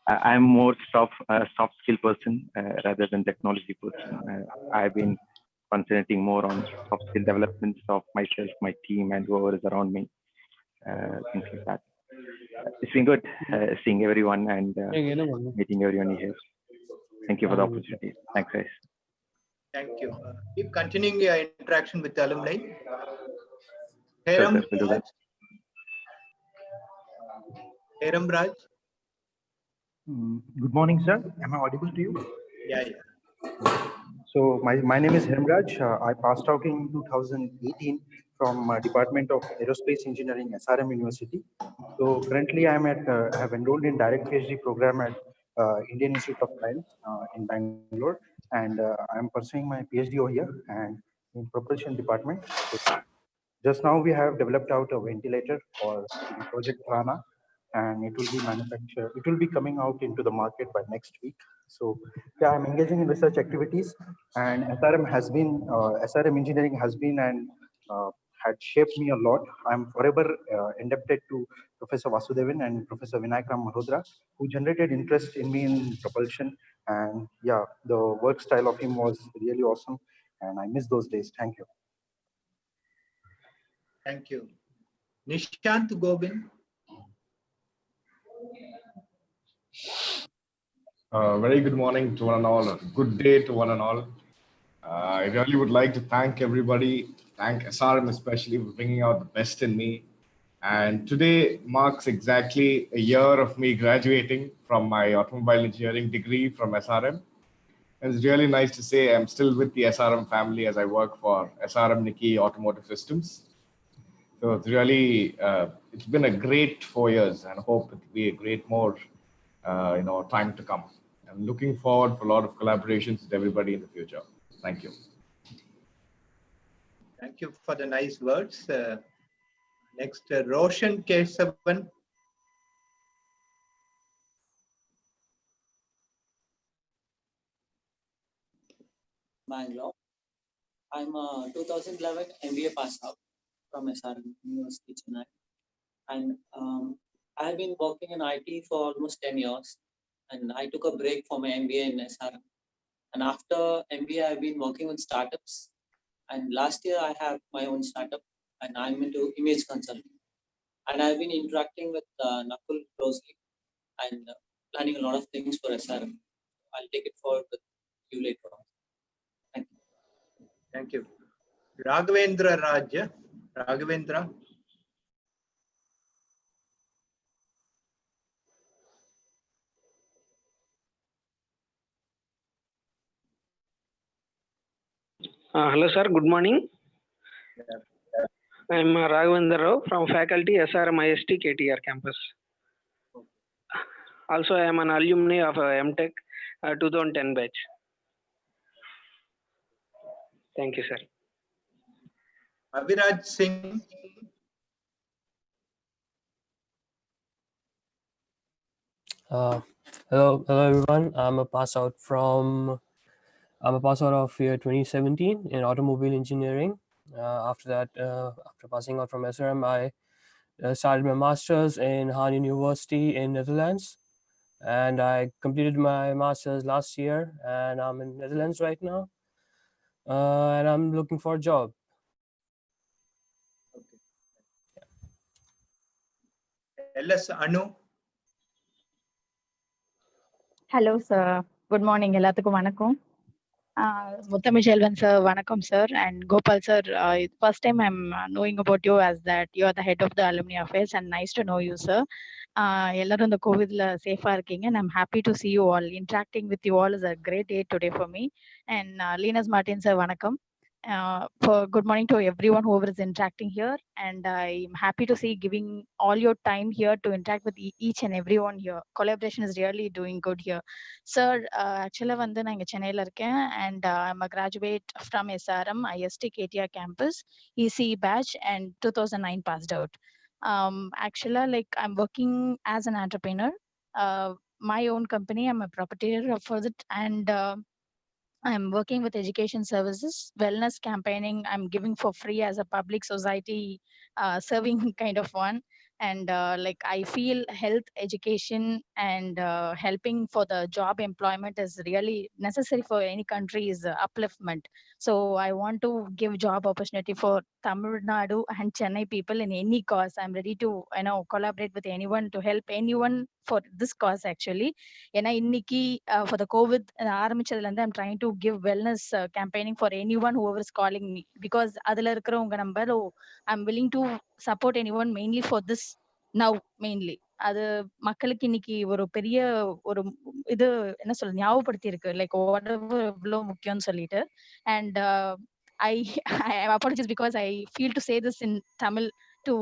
D: I'm more soft skill person rather than technology person. I've been concentrating more on soft skill developments of myself, my team, and whoever is around me. Things like that. It's been good seeing everyone and meeting everyone here. Thank you for the opportunity. Thanks, guys.
A: Thank you. Keep continuing your interaction with the alumni.
D: Sure, we'll do that.
A: Heram Raj.
E: Good morning, sir. Am I audible to you?
A: Yeah.
E: So my name is Hemraj. I passed out in 2018 from Department of Aerospace Engineering, SRM University. So currently I have enrolled in direct PhD program at Indian Institute of Science in Bangalore, and I'm pursuing my PhD over here and in propulsion department. So just now we have developed out a ventilator for Project Rana, and it will be manufactured. It will be coming out into the market by next week. So yeah, I'm engaging in research activities, and SRM engineering has been and had shaped me a lot. I'm forever indebted to Professor Vasudevan and Professor Vinayakram Malhotra, who generated interest in me in propulsion. And yeah, the work style of him was really awesome, and I miss those days. Thank you.
A: Thank you. Nishant Govind.
F: Very good morning to one and all. Good day to one and all. I really would like to thank everybody, thank SRM especially for bringing out the best in me. And today marks exactly a year of me graduating from my automobile engineering degree from SRM. And it's really nice to say I'm still with the SRM family as I work for SRM Nikki Automotive Systems. So it's really, it's been a great 4 years, and I hope it will be a great more, time to come. I'm looking forward for a lot of collaborations with everybody in the future. Thank you.
A: Thank you for the nice words. Next, Roshan Kesavan.
G: Bangalore. I'm a 2011 MBA pass out from SRM University, Chennai. And I have been working in IT for almost 10 years. And I took a break for my MBA in SRM. And after MBA, I've been working with startups. And last year, I have my own startup, and I'm into image consulting. And I've been interacting with Nakul closely and planning a lot of things for SRM. I'll take it forward with you later on. Thank you.
A: Thank you. Raghavendra Raja. Raghavendra.
H: Hello, sir. Good morning. I'm Raghavendra Rao from faculty SRM IST KTR campus. Also, I am an alumni of MTech 2010 batch. Thank you, sir.
A: Aviraj Singh.
Y: Hello everyone. I'm a pass out of year 2017 in automobile engineering. After that, after passing out from SRM, I started my master's in Han University in Netherlands, and I completed my master's last year, and I'm in Netherlands right now, and I'm looking for a job.
A: LS Anu.
I: Hello, sir. Good morning. எல்லாத்துக்கும் வணக்கம். Muthamichelvan sir, vanakkam sir, and Gopal sir. First time I'm knowing about you as that you are the head of the alumni affairs, and nice to know you, sir. எல்லாரும் இந்த கோவிட்ல சேஃபா இருக்கீங்க, and I'm happy to see you all. Interacting with you all is a great day today for me. And Linus Martin sir, vanakkam. For good morning to everyone whoever is interacting here, and I'm happy to see giving all your time here to interact with each and everyone here. Collaboration is really doing good here, sir. Actually வந்து நான் இங்க சென்னையில இருக்கேன், and I'm a graduate from SRM IST KTR campus EC batch and 2009 passed out. Actually, like I'm working as an entrepreneur, my own company. I'm a proprietor for it, and I'm working with education services, wellness campaigning. I'm giving for free as a public society serving kind of one. And like I feel health, education, and helping for the job employment is really necessary for any country's upliftment. So I want to give job opportunity for Tamil Nadu and Chennai people in any cause. I'm ready to collaborate with anyone to help anyone for this cause actually. ஏன்னா இன்னைக்கு for the COVID ஆரம்பிச்சதுல இருந்து I'm trying to give wellness campaigning for anyone whoever is calling me, because அதுல இருக்கிறவங்க number I'm willing to support anyone mainly for this now mainly. அது மக்களுக்கு இன்னைக்கு ஒரு பெரிய ஒரு இது என்ன சொல்ல ஞாபகப்படுத்தி இருக்கு, லைக் whatever எவ்வளவு முக்கியம்னு சொல்லிட்டு. And I I apologize because I feel to say this in Tamil to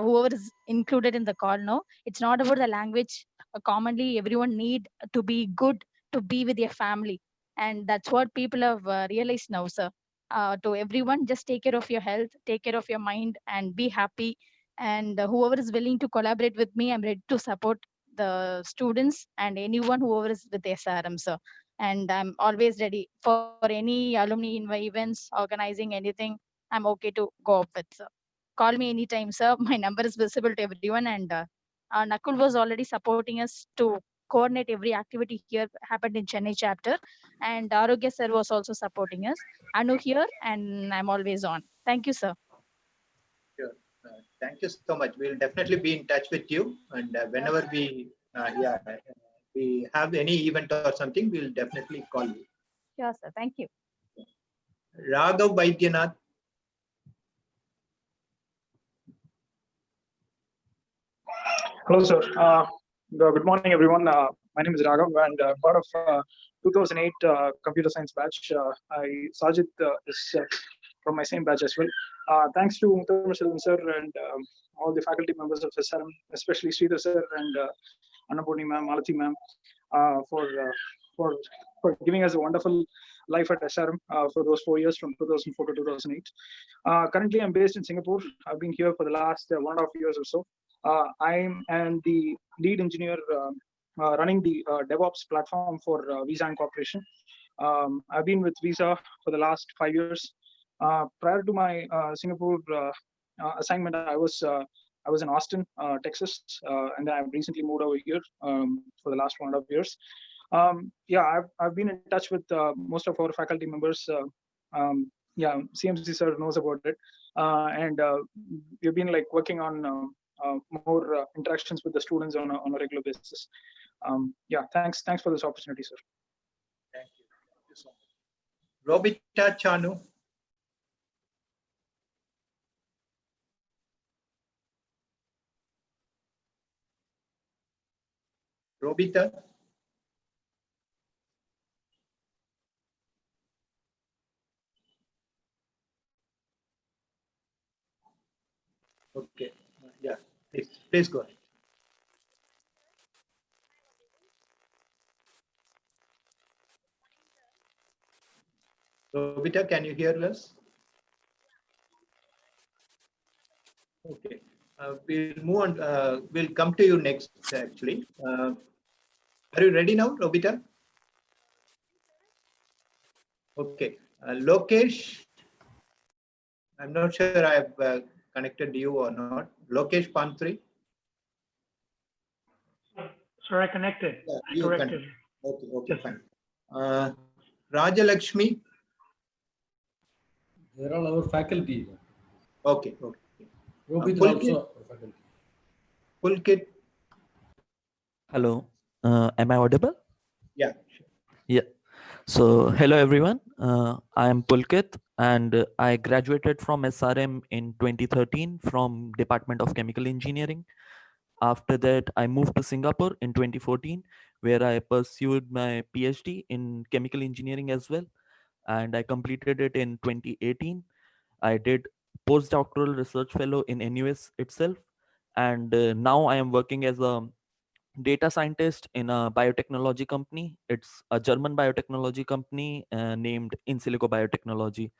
I: whoever is included in the call. No, it's not about the language. Commonly everyone need to be good, to be with their family, and that's what people have realized now, sir. To everyone, just take care of your health, take care of your mind, and be happy. And whoever is willing to collaborate with me, I'm ready to support the students and anyone whoever is with SRM, sir. And I'm always ready for any alumni events, organizing anything. I'm okay to go up with, sir. Call me anytime, sir. My number is visible to everyone. And Nakul was already supporting us to coordinate every activity here happened in Chennai chapter, and Arogya sir was also supporting us. Anu here, and I'm always on. Thank you, sir.
A: Sure. Thank you so much. We'll definitely be in touch with you, and whenever we we have any event or something, we'll definitely call you.
I: Sure, sir. Thank you.
A: Raghav Vaidyanath.
K: Hello, sir. Good morning, everyone. My name is Raghav, and part of 2008 computer science batch. Sajid is from my same batch as well. Thanks to Muthamichelvan sir and all the faculty members of SRM, especially Sridhar sir and Annapurni ma'am, Malathi ma'am, for giving us a wonderful life at SRM for those 4 years from 2004 to 2008. Currently, I'm based in Singapore. I've been here for the last 1.5 years or so. I'm the lead engineer running the DevOps platform for Visa Incorporation. I've been with Visa for the last 5 years. Prior to my Singapore assignment, I was in Austin, Texas, and then I've recently moved over here for the last 1.5 years. I've been in touch with most of our faculty members. CMC sir knows about it, and we've been like working on more interactions with the students on a regular basis. Thanks for this opportunity, sir.
A: Thank you so much. Robita Chanu. Robita. Okay. Yeah. Please go ahead. Robita, can you hear us? Okay. We'll move on. We'll come to you next, actually. Are you ready now, Robita? Okay. Lokesh. I'm not sure I've connected you or not. Lokesh Pantri.
L: Sir, I connected.
A: Yeah,
L: I corrected.
A: Okay, yes, fine. Rajalakshmi.
M: They're all our faculty.
A: Okay.
M: Robita also our faculty.
A: Pulkit.
M: Hello, am I audible?
A: Yeah.
M: Yeah. So, hello everyone. I am Pulkit, and I graduated from SRM in 2013 from Department of Chemical Engineering. After that, I moved to Singapore in 2014, where I pursued my PhD in chemical engineering as well, and I completed it in 2018. I did postdoctoral research fellow in NUS itself, and now I am working as a data scientist in a biotechnology company. It's a German biotechnology company named In Silico Biotechnology,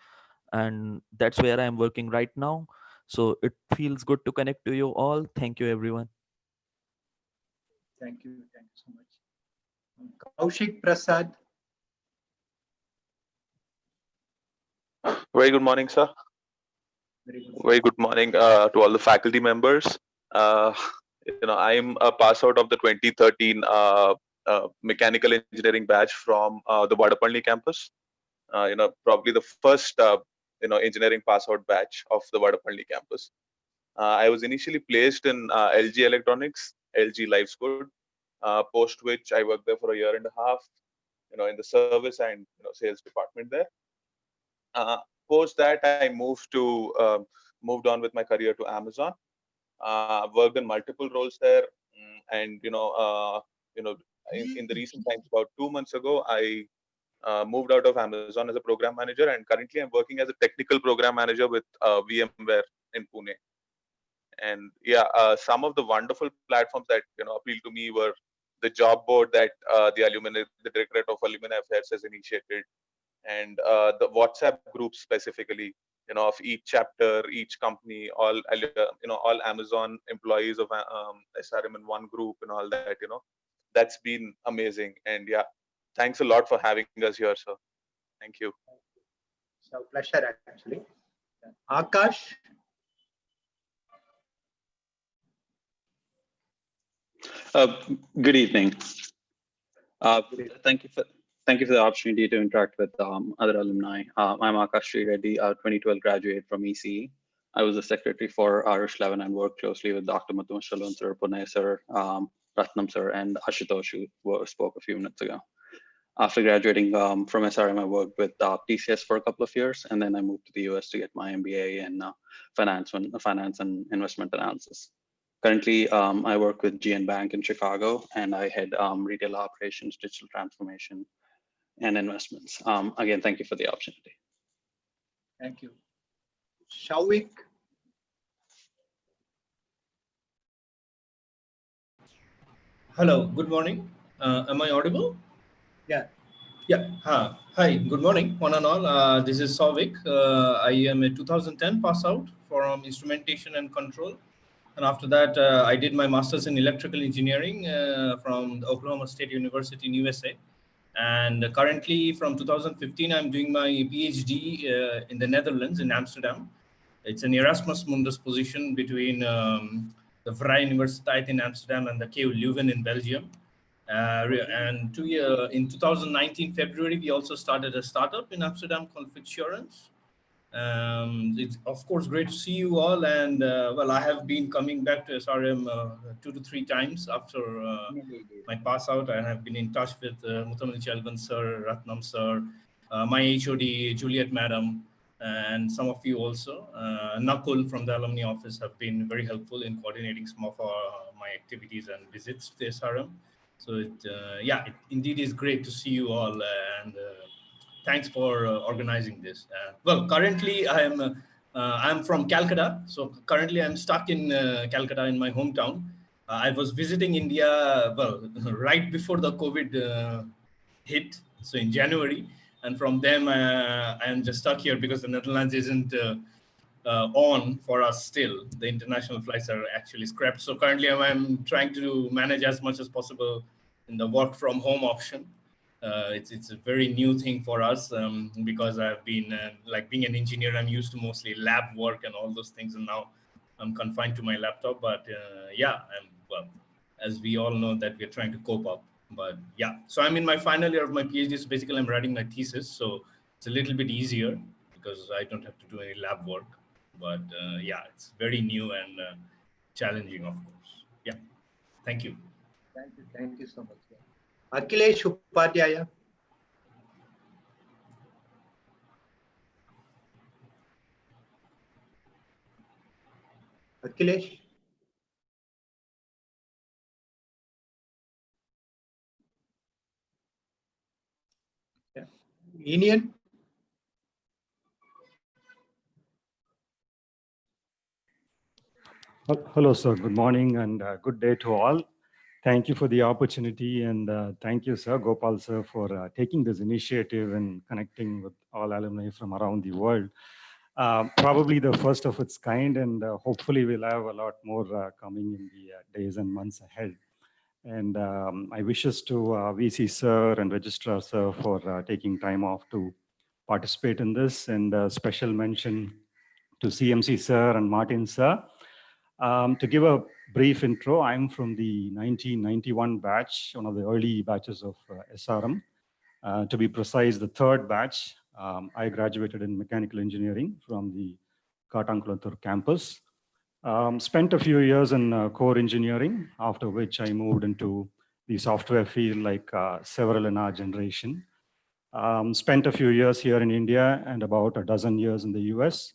M: and that's where I am working right now. So it feels good to connect to you all. Thank you, everyone.
A: Thank you so much. Kaushik Prasad.
N: Very good morning, sir. Very good morning to all the faculty members. I'm a pass out of the 2013 mechanical engineering batch from the Vadapalli campus. Probably the first engineering pass out batch of the Vadapalli campus. I was initially placed in LG Electronics, LG Life Good, post which I worked there for a year and a half, in the service and sales department there. Post that, I moved on with my career to Amazon. Worked in multiple roles there, and in the recent times, about 2 months ago, I moved out of Amazon as a program manager, and currently I'm working as a technical program manager with VMware in Pune. And yeah, some of the wonderful platforms that appealed to me were the job board that the Directorate of Alumni Affairs has initiated, and the WhatsApp groups specifically, of each chapter, each company, all Amazon employees of SRM in one group and all that. That's been amazing. And yeah, thanks a lot for having us here, sir. Thank you.
A: So pleasure actually. Akash.
O: Good evening. Thank you for the opportunity to interact with other alumni. I'm Akash Reddy, a 2012 graduate from ECE. I was the secretary for Irish 11 and worked closely with Dr. Muthumashalvan sir, Punay sir, Ratnam sir, and Ashutosh, who spoke a few minutes ago. After graduating from SRM, I worked with TCS for a couple of years, and then I moved to the US to get my MBA in finance and investment analysis. Currently, I work with GN Bank in Chicago, and I head retail operations, digital transformation, and investments. Again, thank you for the opportunity.
A: Thank you. Shauvik.
P: Hello, good morning. Am I audible?
A: Yeah.
P: Yeah. Hi, good morning, one and all. This is Sauvik. I am a 2010 pass out from instrumentation and control. And after that, I did my master's in electrical engineering from Oklahoma State University in USA. And currently from 2015, I'm doing my PhD in the Netherlands, in Amsterdam. It's an Erasmus Mundus position between the Vrije Universiteit in Amsterdam and the KU Leuven in Belgium. And in 2019, February, we also started a startup in Amsterdam called Fitsurance. It's of course great to see you all, and well, I have been coming back to SRM 2 to 3 times after my pass out. I have been in touch with Muthumashalvan sir, Ratnam sir, my HOD Juliet madam, and some of you also. Nakul from the alumni office have been very helpful in coordinating some of my activities and visits to the SRM. So it indeed is great to see you all, and thanks for organizing this. Well, currently I'm from Calcutta, so currently I'm stuck in Calcutta in my hometown. I was visiting India, well, right before the COVID hit, so in January, and from them I'm just stuck here because the Netherlands isn't on for us still. The international flights are actually scrapped. So currently I'm trying to manage as much as possible in the work from home option. It's a very new thing for us because I've been like being an engineer, I'm used to mostly lab work and all those things, and now I'm confined to my laptop. But well, as we all know that we're trying to cope up. But yeah, so I'm in my final year of my PhD. So basically, I'm writing my thesis, so it's a little bit easier because I don't have to do any lab work. But yeah, it's very new and challenging, of course. Yeah. Thank you.
A: Thank you so much. Akhilesh Upadhyaya. Akhilesh. Yeah. Indian.
J: Hello, sir. Good morning and good day to all. Thank you for the opportunity and thank you, sir, Gopal, sir, for taking this initiative and connecting with all alumni from around the world. Probably the first of its kind, and hopefully we'll have a lot more coming in the days and months ahead. And I wishes to VC sir and registrar sir for taking time off to participate in this, and special mention to CMC sir and Martin sir. To give a brief intro, I'm from the 1991 batch, one of the early batches of SRM. To be precise, the third batch. I graduated in mechanical engineering from the Katangulathur campus. Spent a few years in core engineering, after which I moved into the software field like several in our generation. Spent a few years here in India and about a dozen years in the US.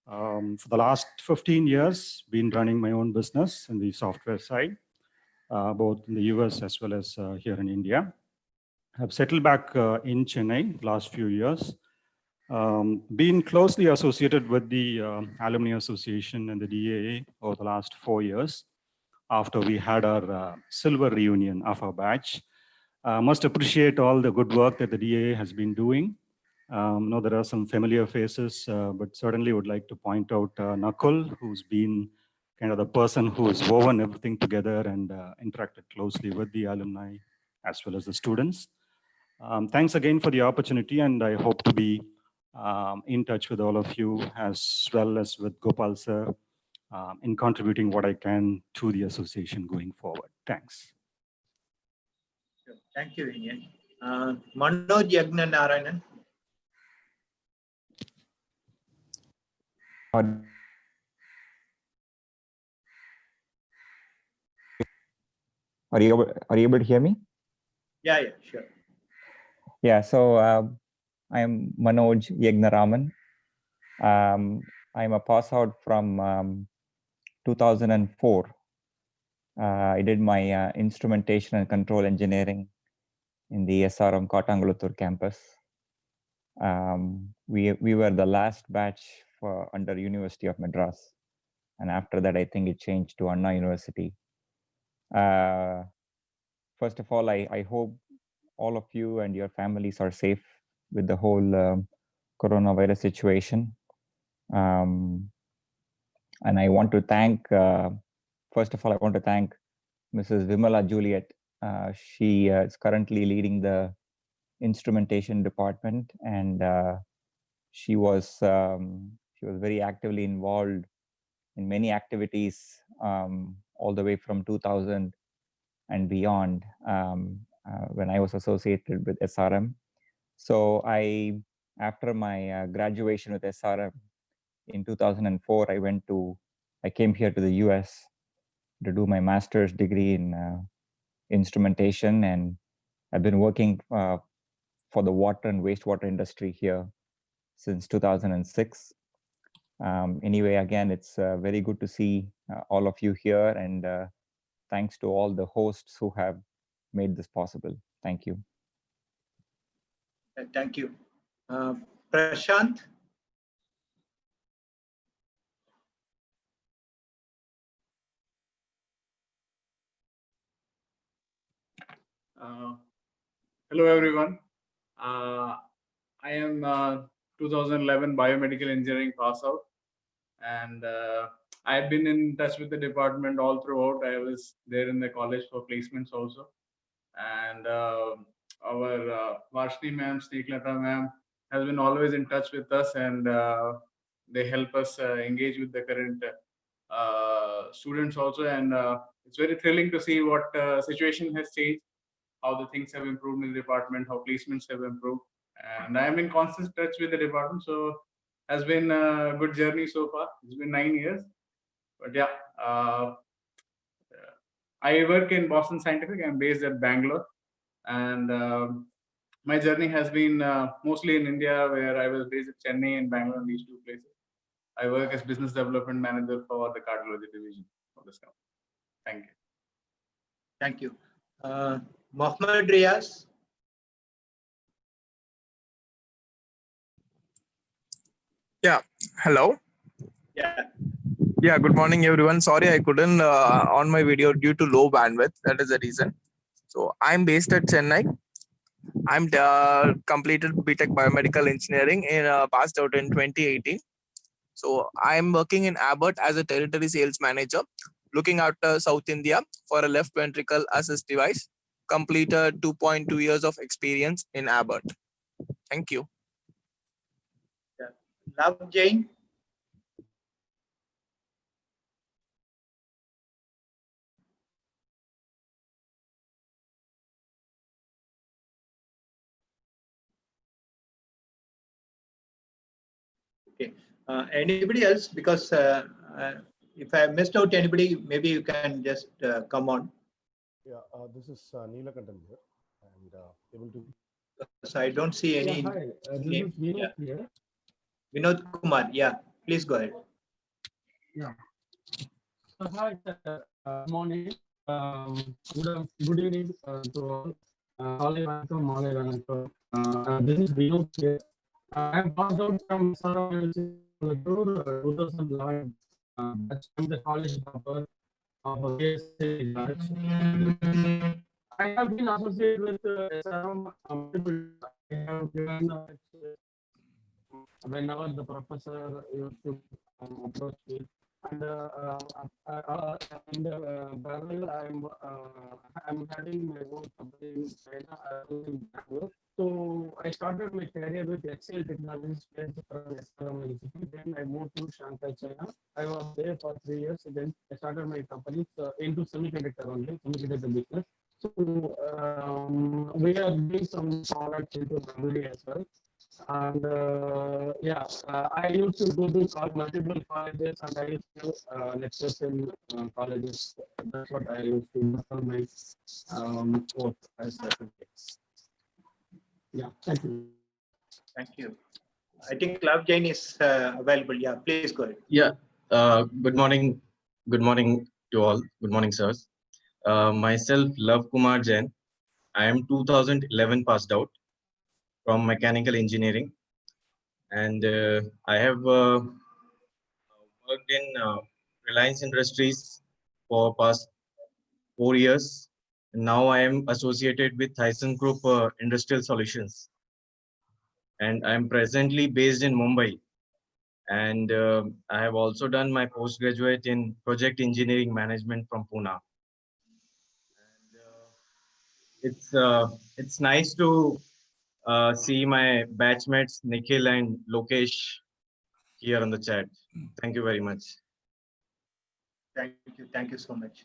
J: For the last 15 years, been running my own business in the software side, both in the US as well as here in India. Have settled back in Chennai last few years. Been closely associated with the Alumni Association and the DAA over the last 4 years after we had our silver reunion of our batch. Must appreciate all the good work that the DAA has been doing. Know there are some familiar faces, but certainly would like to point out Nakul, who's been kind of the person who's woven everything together and interacted closely with the alumni as well as the students. Thanks again for the opportunity, and I hope to be in touch with all of you as well as with Gopal sir in contributing what I can to the association going forward. Thanks.
A: Thank you, Indian. Manoj Yagna Narayanan.
Q: Are you able to hear me?
A: Yeah, sure.
Q: Yeah, so I am Manoj Yagnaraman. I'm a pass out from 2004. I did my instrumentation and control engineering in the SRM Katangulathur campus. We were the last batch for under University of Madras. And after that, I think it changed to Anna University. First of all, I hope all of you and your families are safe with the whole coronavirus situation. And I want to thank, first of all, I want to thank Mrs. Vimala Juliet. She is currently leading the instrumentation department, and she was very actively involved in many activities all the way from 2000 and beyond when I was associated with SRM. So after my graduation with SRM in 2004, I came here to the US to do my master's degree in instrumentation, and I've been working for the water and wastewater industry here since 2006. Anyway, again, it's very good to see all of you here, and thanks to all the hosts who have made this possible. Thank you.
A: Thank you. Prashant.
R: Hello, everyone. I am 2011 biomedical engineering pass out, and I've been in touch with the department all throughout. I was there in the college for placements also, and our Varshni ma'am, Sneeklata ma'am, has been always in touch with us, and they help us engage with the current students also, and it's very thrilling to see what situation has changed, how the things have improved in the department, how placements have improved. And I am in constant touch with the department. So has been a good journey so far. It's been 9 years. But yeah, I work in Boston Scientific. I'm based at Bangalore, and my journey has been mostly in India, where I was based at Chennai and Bangalore, these two places. I work as business development manager for the cardiology division of this company. Thank you.
A: Thank you. Mohammed Riaz.
S: Yeah. Hello.
A: Yeah.
S: Yeah. Good morning, everyone. Sorry, I couldn't on my video due to low bandwidth. That is the reason. So I'm based at Chennai. I'm completed BTech Biomedical Engineering in passed out in 2018. So I'm working in Abbott as a territory sales manager, looking after South India for a left ventricle assist device. Completed 2.2 years of experience in Abbott. Thank you.
A: Yeah. Love Jain. Okay. Anybody else? Because if I missed out anybody, maybe you can just come on.
F: Yeah, this is Neelakantan here, and able to.
A: So I don't see any
F: Yeah, hi. This
A: name.
F: is Vinod
A: Yeah.
F: here.
A: Vinod Kumar. Yeah, please go ahead.
F: Yeah. Hi, morning. Good evening to all. This is Vinod here. I am passed out from SRM 2011. That's from the college of BSc. I have been associated with SRM. I have given whenever the professor used to approach me. And in the parallel, I'm having my own company in China, in Bangalore. So I started my career with Excel Technologies from SRM. Then I moved to Shanghai, China. I was there for 3 years. Then I started my company into semiconductor only, semiconductor business. So we are doing some products into memory as well. And I used to go to multiple colleges, and I used to lectures in colleges. That's what I used to do for my work as a case. Yeah, thank you.
A: Thank you. I think Love Jain is available. Yeah, please go ahead.
T: Yeah. Good morning. Good morning to all. Good morning, sirs. Myself, Love Kumar Jain. I am 2011 passed out from mechanical engineering, and I have worked in Reliance Industries for past 4 years. Now I am associated with Thyssen Group Industrial Solutions, and I am presently based in Mumbai. And I have also done my postgraduate in project engineering management from Pune. And it's nice to see my batchmates Nikhil and Lokesh here on the chat. Thank you very much.
A: Thank you so much.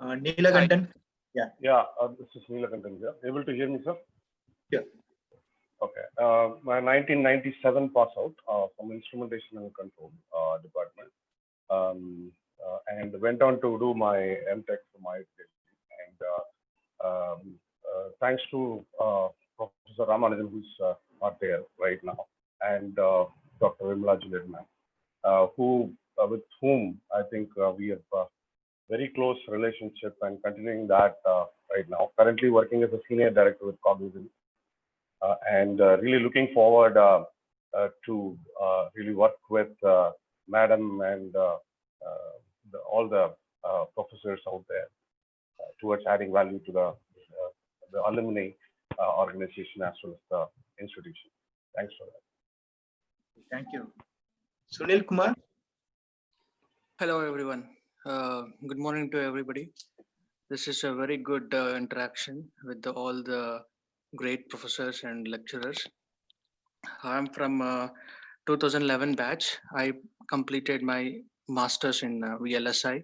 A: Neelakantan. Yeah.
F: Yeah, this is Neelakantan here. Able to hear me, sir?
A: Yeah.
F: Okay. My 1997 pass out from Instrumentation and Control department, and went on to do my MTech from IIT. And thanks to Professor Ramanujan, who's not there right now, and Dr. Vimla Juliet ma'am, with whom I think we have very close relationship and continuing that right now. Currently working as a senior director with Cognizant, and really looking forward to really work with Madam and all the professors out there towards adding value to the alumni organization as well as the institution. Thanks for that.
A: Thank you. Sunil Kumar.
U: Hello, everyone. Good morning to everybody. This is a very good interaction with all the great professors and lecturers. I'm from 2011 batch. I completed my master's in VLSI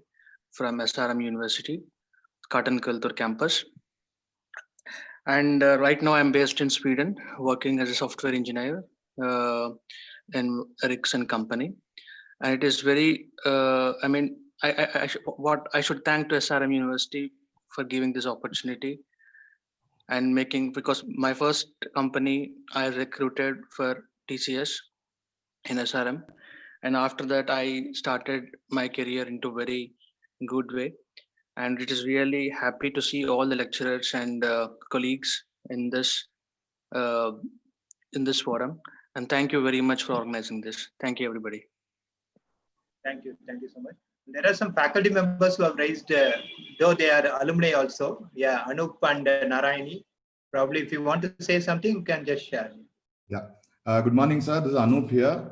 U: from SRM University, Cotton Kultur campus. And right now I'm based in Sweden, working as a software engineer in Ericsson company. And it is very, what I should thank to SRM University for giving this opportunity and making, because my first company I recruited for TCS in SRM, and after that I started my career into very good way, and it is really happy to see all the lecturers and colleagues in uh, this forum, and thank you very much for organizing this. Thank you, everybody.
A: Thank you so much. There are some faculty members who have raised, though they are alumni also. Yeah, Anup and Narayani. Probably if you want to say something, you can just share.
B: Yeah. Good morning, sir. This is Anup here.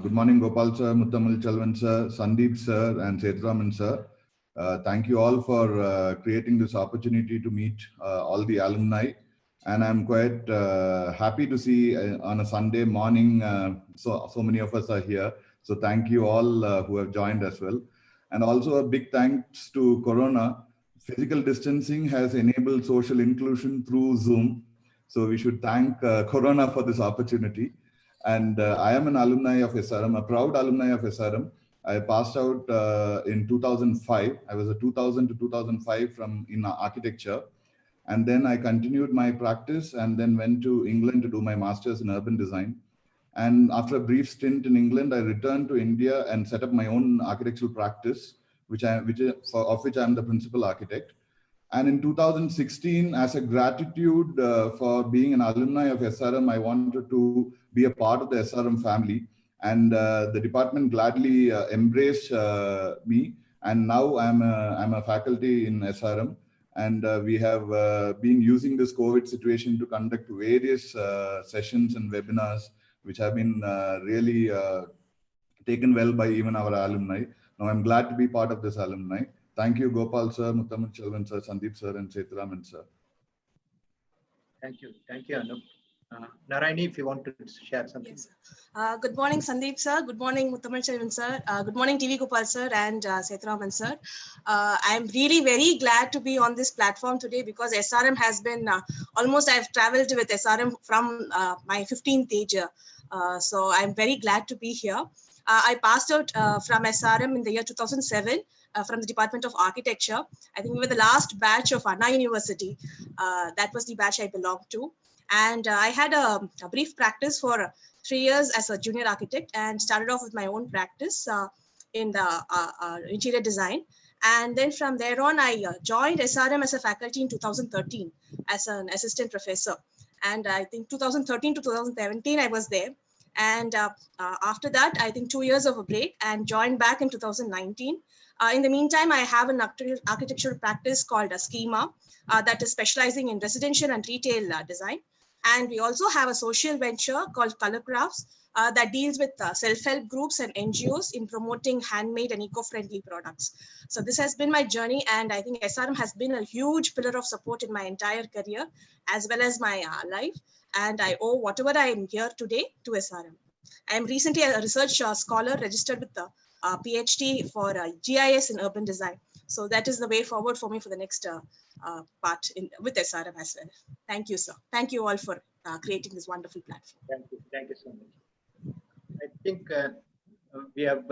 B: Good morning, Gopal sir, Muthamal Chelvan sir, Sandeep sir, and Sethuraman sir. Thank you all for creating this opportunity to meet all the alumni. And I'm quite happy to see on a Sunday morning, so many of us are here. So thank you all who have joined as well. And also a big thanks to Corona. Physical distancing has enabled social inclusion through Zoom. So we should thank Corona for this opportunity. And I am an alumni of SRM, a proud alumni of SRM. I passed out in 2005. I was a 2000 to 2005 in architecture. And then I continued my practice and then went to England to do my master's in urban design. And after a brief stint in England, I returned to India and set up my own architectural practice, of which I'm the principal architect. And in 2016, as a gratitude for being an alumni of SRM, I wanted to be a part of the SRM family. And the department gladly embraced me. And now I'm a faculty in SRM. And we have been using this COVID situation to conduct various sessions and webinars, which have been really taken well by even our alumni. Now I'm glad to be part of this alumni. Thank you, Gopal sir, Muthamal Chelvan sir, Sandeep sir, and Sethuraman sir.
A: Thank you, Anup. Narayani, if you want to share something.
C: Yes, good morning, Sandeep sir. Good morning, Muthamal Chelvan sir. Good morning, TV Gopal sir and Sethuraman sir. I'm really very glad to be on this platform today because SRM has been almost, I've traveled with SRM from my 15th age. So I'm very glad to be here. I passed out from SRM in the year 2007 from the Department of Architecture. I think we were the last batch of Anna University. That was the batch I belonged to. And I had a brief practice for 3 years as a junior architect and started off with my own practice in the interior design. And then from there on, I joined SRM as a faculty in 2013 as an assistant professor. And I think 2013 to 2017, I was there. And after that, I think 2 years of a break and joined back in 2019. In the meantime, I have an architectural practice called a Schema that is specializing in residential and retail design. And we also have a social venture called Color Crafts that deals with self-help groups and NGOs in promoting handmade and eco-friendly products. So this has been my journey, and I think SRM has been a huge pillar of support in my entire career, as well as my life. And I owe whatever I am here today to SRM. I am recently a research scholar registered with the PhD for GIS in urban design. So that is the way forward for me for the next part with SRM as well. Thank you, sir. Thank you all for creating this wonderful platform.
A: Thank you so much. I think we have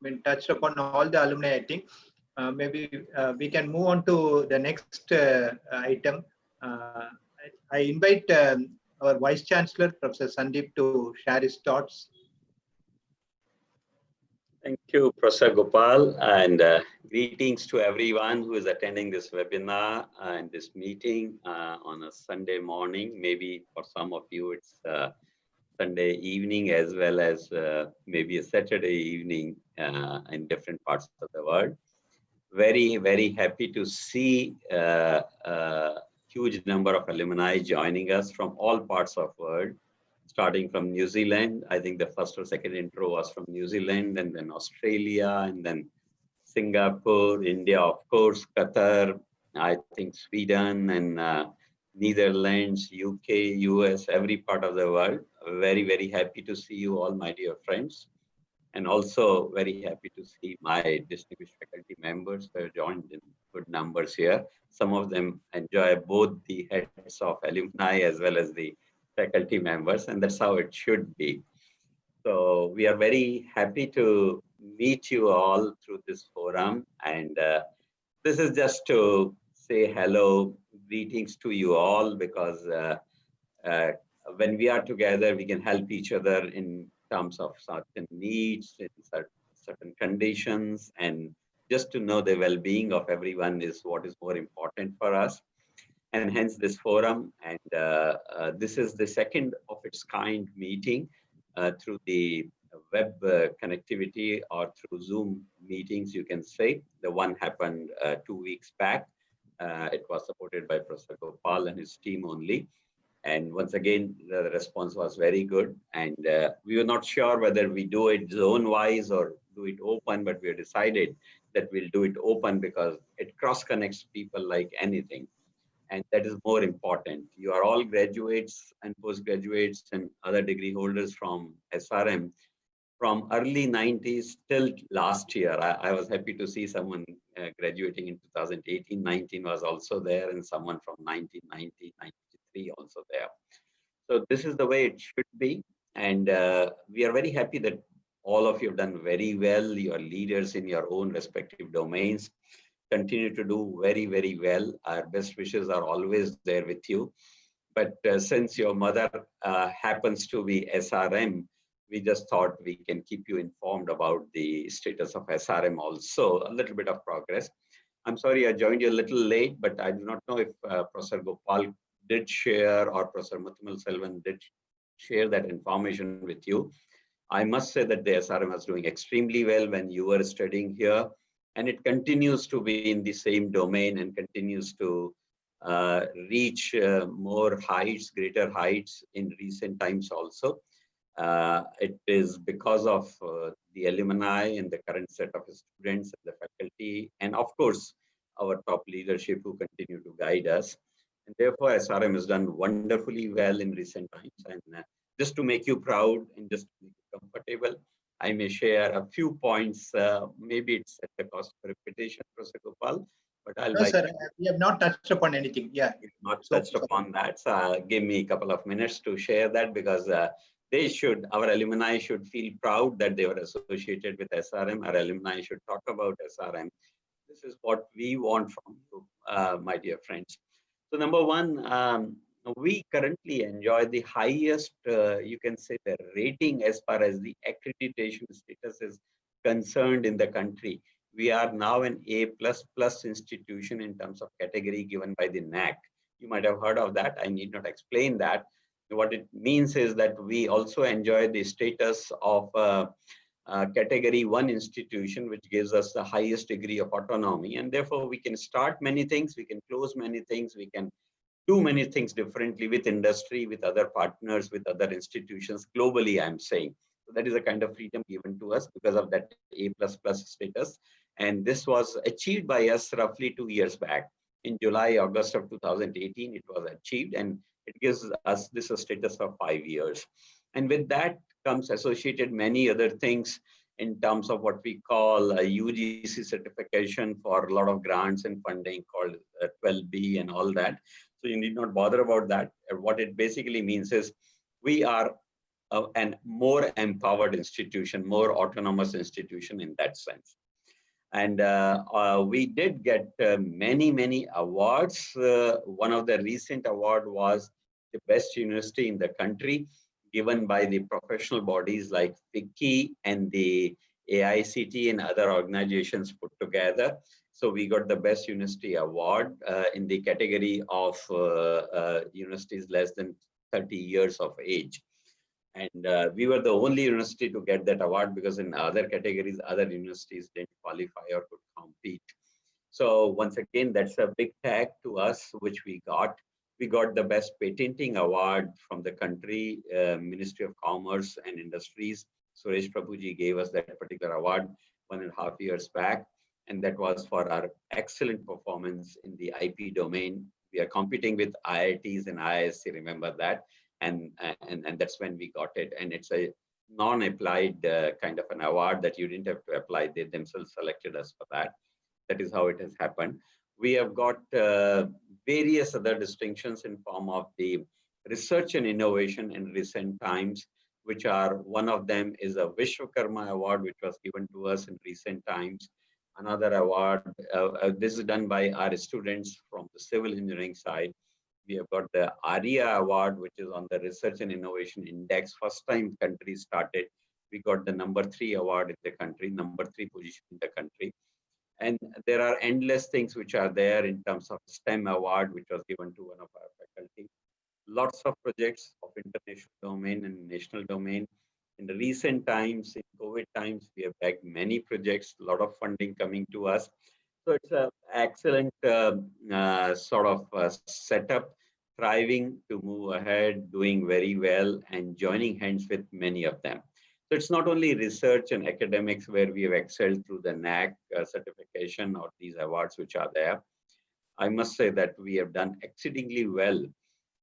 A: been touched upon all the alumni. I think maybe we can move on to the next item. I invite our Vice Chancellor, Professor Sandeep, to share his thoughts.
V: Thank you, Professor Gopal, and greetings to everyone who is attending this webinar and this meeting on a Sunday morning. Maybe for some of you, it's Sunday evening as well as maybe a Saturday evening in different parts of the world. Very, very happy to see huge number of alumni joining us from all parts of the world, starting from New Zealand. I think the first or second intro was from New Zealand, and then Australia, and then Singapore, India, of course, Qatar, I think Sweden, and Netherlands, UK, US, every part of the world. Very, very happy to see you all, my dear friends. And also very happy to see my distinguished faculty members who have joined in good numbers here. Some of them enjoy both the heads of alumni as well as the faculty members, and that's how it should be. So we are very happy to meet you all through this forum. And this is just to say hello, greetings to you all, because when we are together, we can help each other in terms of certain needs, in certain conditions, and just to know the well-being of everyone is what is more important for us. And hence this forum. And this is the second of its kind meeting through the web connectivity or through Zoom meetings, you can say. The one happened 2 weeks back. It was supported by Professor Gopal and his team only. And once again, the response was very good. And we were not sure whether we do it zone-wise or do it open, but we decided that we'll do it open because it cross-connects people like anything. And that is more important. You are all graduates and postgraduates and other degree holders from SRM from early 90s till last year. I was happy to see someone graduating in 2018, 19 was also there, and someone from 1990, 93 also there. So this is the way it should be. And we are very happy that all of you have done very well. You are leaders in your own respective domains. Continue to do very, very well. Our best wishes are always there with you. But since your mother happens to be SRM, we just thought we can keep you informed about the status of SRM also, a little bit of progress. I'm sorry I joined you a little late, but I do not know if Professor Gopal did share or Professor Muthamal Selvan did share that information with you. I must say that the SRM was doing extremely well when you were studying here. And it continues to be in the same domain and continues to reach more heights, greater heights in recent times also. It is because of the alumni and the current set of students and the faculty, and of course, our top leadership who continue to guide us. And therefore, SRM has done wonderfully well in recent times. And just to make you proud and just to make you comfortable, I may share a few points. Maybe it's at the cost of repetition, Professor Gopal, but I'll
A: no, sir, we have not touched upon anything. Yeah,
V: not touched upon that. So give me a couple of minutes to share that, because they should, our alumni should feel proud that they were associated with SRM. Our alumni should talk about SRM. This is what we want from you, my dear friends. So number one, we currently enjoy the highest, you can say, the rating as far as the accreditation status is concerned in the country. We are now an A++ institution in terms of category given by the NAC. You might have heard of that. I need not explain that. What it means is that we also enjoy the status of category 1 institution, which gives us the highest degree of autonomy. And therefore, we can start many things, we can close many ththings, we can do many things differently with industry, with other partners, with other institutions globally, I'm saying. So that is a kind of freedom given to us because of that A++ status. And this was achieved by us roughly 2 years back. In July, August of 2018, it was achieved, and it gives us this a status of 5 years. And with that comes associated many other things in terms of what we call a UGC certification for a lot of grants and funding called 12B and all that. So you need not bother about that. What it basically means is we are a more empowered institution, more autonomous institution in that sense. And we did get many, many awards. One of the recent award was the best university in the country, given by the professional bodies like FICCI and the AICT and other organizations put together. So we got the best university award in the category of universities less than 30 years of age. And we were the only university to get that award, because in other categories, other universities didn't qualify or could compete. So once again, that's a big tag to us, which we got. We got the best patenting award from the country, Ministry of Commerce and Industries. Suresh Prabhuji gave us that particular award 1.5 years back. And that was for our excellent performance in the IP domain. We are competing with IITs and IISc, remember that. And that's when we got it. And it's a non-applied kind of an award that you didn't have to apply. They themselves selected us for that. That is how it has happened. We have got various other distinctions in form of the research and innovation in recent times. which are, one of them is a Vishwakarma Award, which was given to us in recent times. Another award, this is done by our students from the civil engineering side. We have got the ARIA Award, which is on the Research and Innovation Index. First time country started, we got the #3 award in the country, #3 position in the country. And there are endless things which are there in terms of STEM award, which was given to one of our faculty. Lots of projects of international domain and national domain. In the recent times, in COVID times, we have bagged many projects, a lot of funding coming to us. So it's an excellent sort of setup, thriving to move ahead, doing very well, and joining hands with many of them. So it's not only research and academics where we have excelled through the NAC certification or these awards which are there. I must say that we have done exceedingly well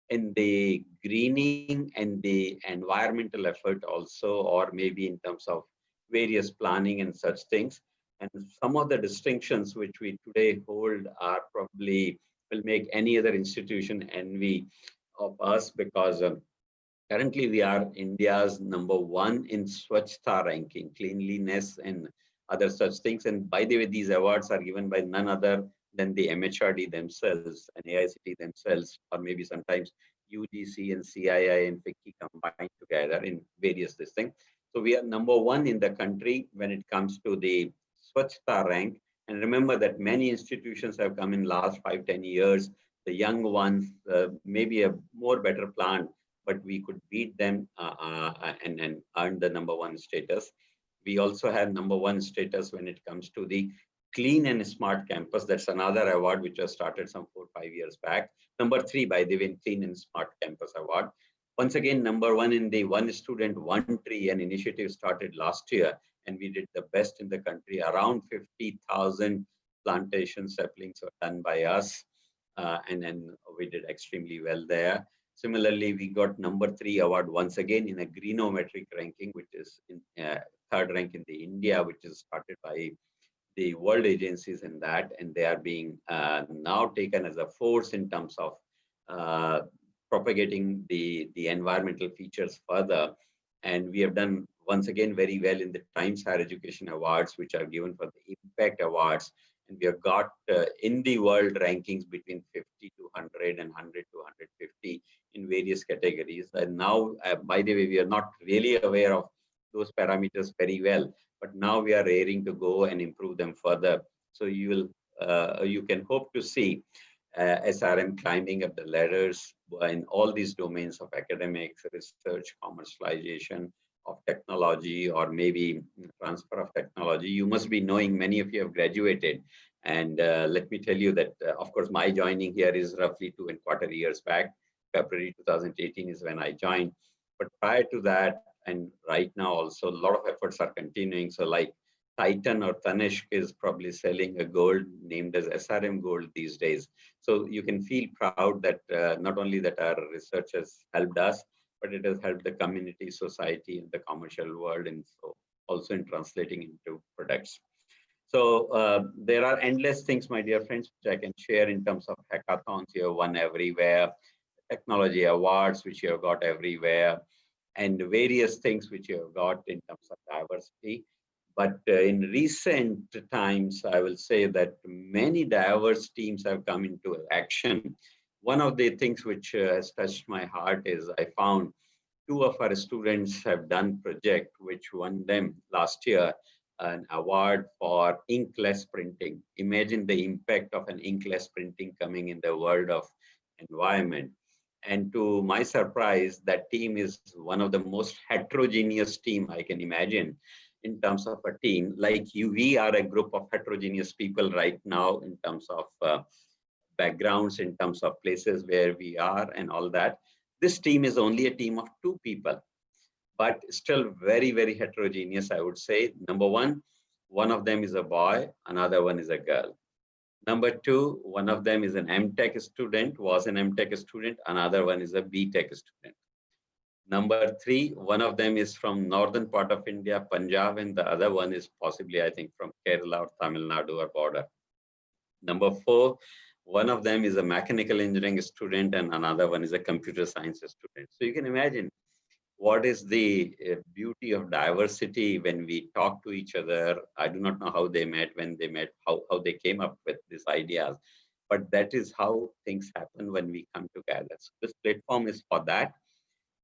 V: in the greening and the environmental effort also, or maybe in terms of various planning and such things. And some of the distinctions which we today hold are probably will make any other institution envy of us, because currently we are India's #1 in Swachhta ranking, cleanliness and other such things. And by the way, these awards are given by none other than the MHRD themselves and AICT themselves, or maybe sometimes UGC and CII and FICCI combined together in various this thing. So we are #1 in the country when it comes to the Swachhta rank. And remember that many institutions have come in last 5-10 years. The young ones maybe a more better plan, but we could beat them and earn the #1 status. We also have #1 status when it comes to the Clean and Smart Campus. That's another award which was started some 4-5 years back. #3, by the way, in Clean and Smart Campus Award. Once again, #1 in the One Student, One Tree, an initiative started last year, and we did the best in the country. Around 50,000 plantation saplings were done by us, and then we did extremely well there. Similarly, we got #3 award once again in a Greenometric ranking, which is in 3rd rank in the India, which is started by the world agencies in that, and they are being now taken as a force in terms of propagating the environmental features further. And we have done once again very well in the Times Higher Education Awards, which are given for the Impact Awards. And we have got in the world rankings between 50 to 100 and 100 to 150 in various categories. And now, by the way, we are not really aware of those parameters very well, but now we are raring to go and improve them further. So you can hope to see SRM climbing up the ladders in all these domains of academics, research, commercialization of technology, or maybe transfer of technology. You must be knowing many of you have graduated. And let me tell you that, of course, my joining here is roughly 2.25 years back. February 2018 is when I joined. But prior to that, and right now also, a lot of efforts are continuing. So like Titan or Tanishq is probably selling a gold named as SRM gold these days. So you can feel proud that not only that our research has helped us, but it has helped the community, society, and the commercial world, and so also in translating into products. So there are endless things, my dear friends, which I can share in terms of hackathons you have won everywhere, technology awards which you have got everywhere, and various things which you have got in terms of diversity. But in recent times, I will say that many diverse teams have come into action. One of the things which has touched my heart is I found 2 of our students have done project which won them last year an award for inkless printing. Imagine the impact of an inkless printing coming in the world of environment. And to my surprise, that team is one of the most heterogeneous team I can imagine in terms of a team. Like you, we are a group of heterogeneous people right now in terms of backgrounds, in terms of places where we are and all that. This team is only a team of 2 people, but still very, very heterogeneous, I would say. #1, one of them is a boy, another one is a girl. #2, one of them is an MTech student, was an MTech student, another one is a BTech student. #3, one of them is from northern part of India, Punjab, and the other one is possibly, I think, from Kerala or Tamil Nadu or border. #4, one of them is a mechanical engineering student and another one is a computer science student. So you can imagine what is the beauty of diversity when we talk to each other. I do not know how they met, when they met, how they came up with these ideas, but that is how things happen when we come together. So this platform is for that.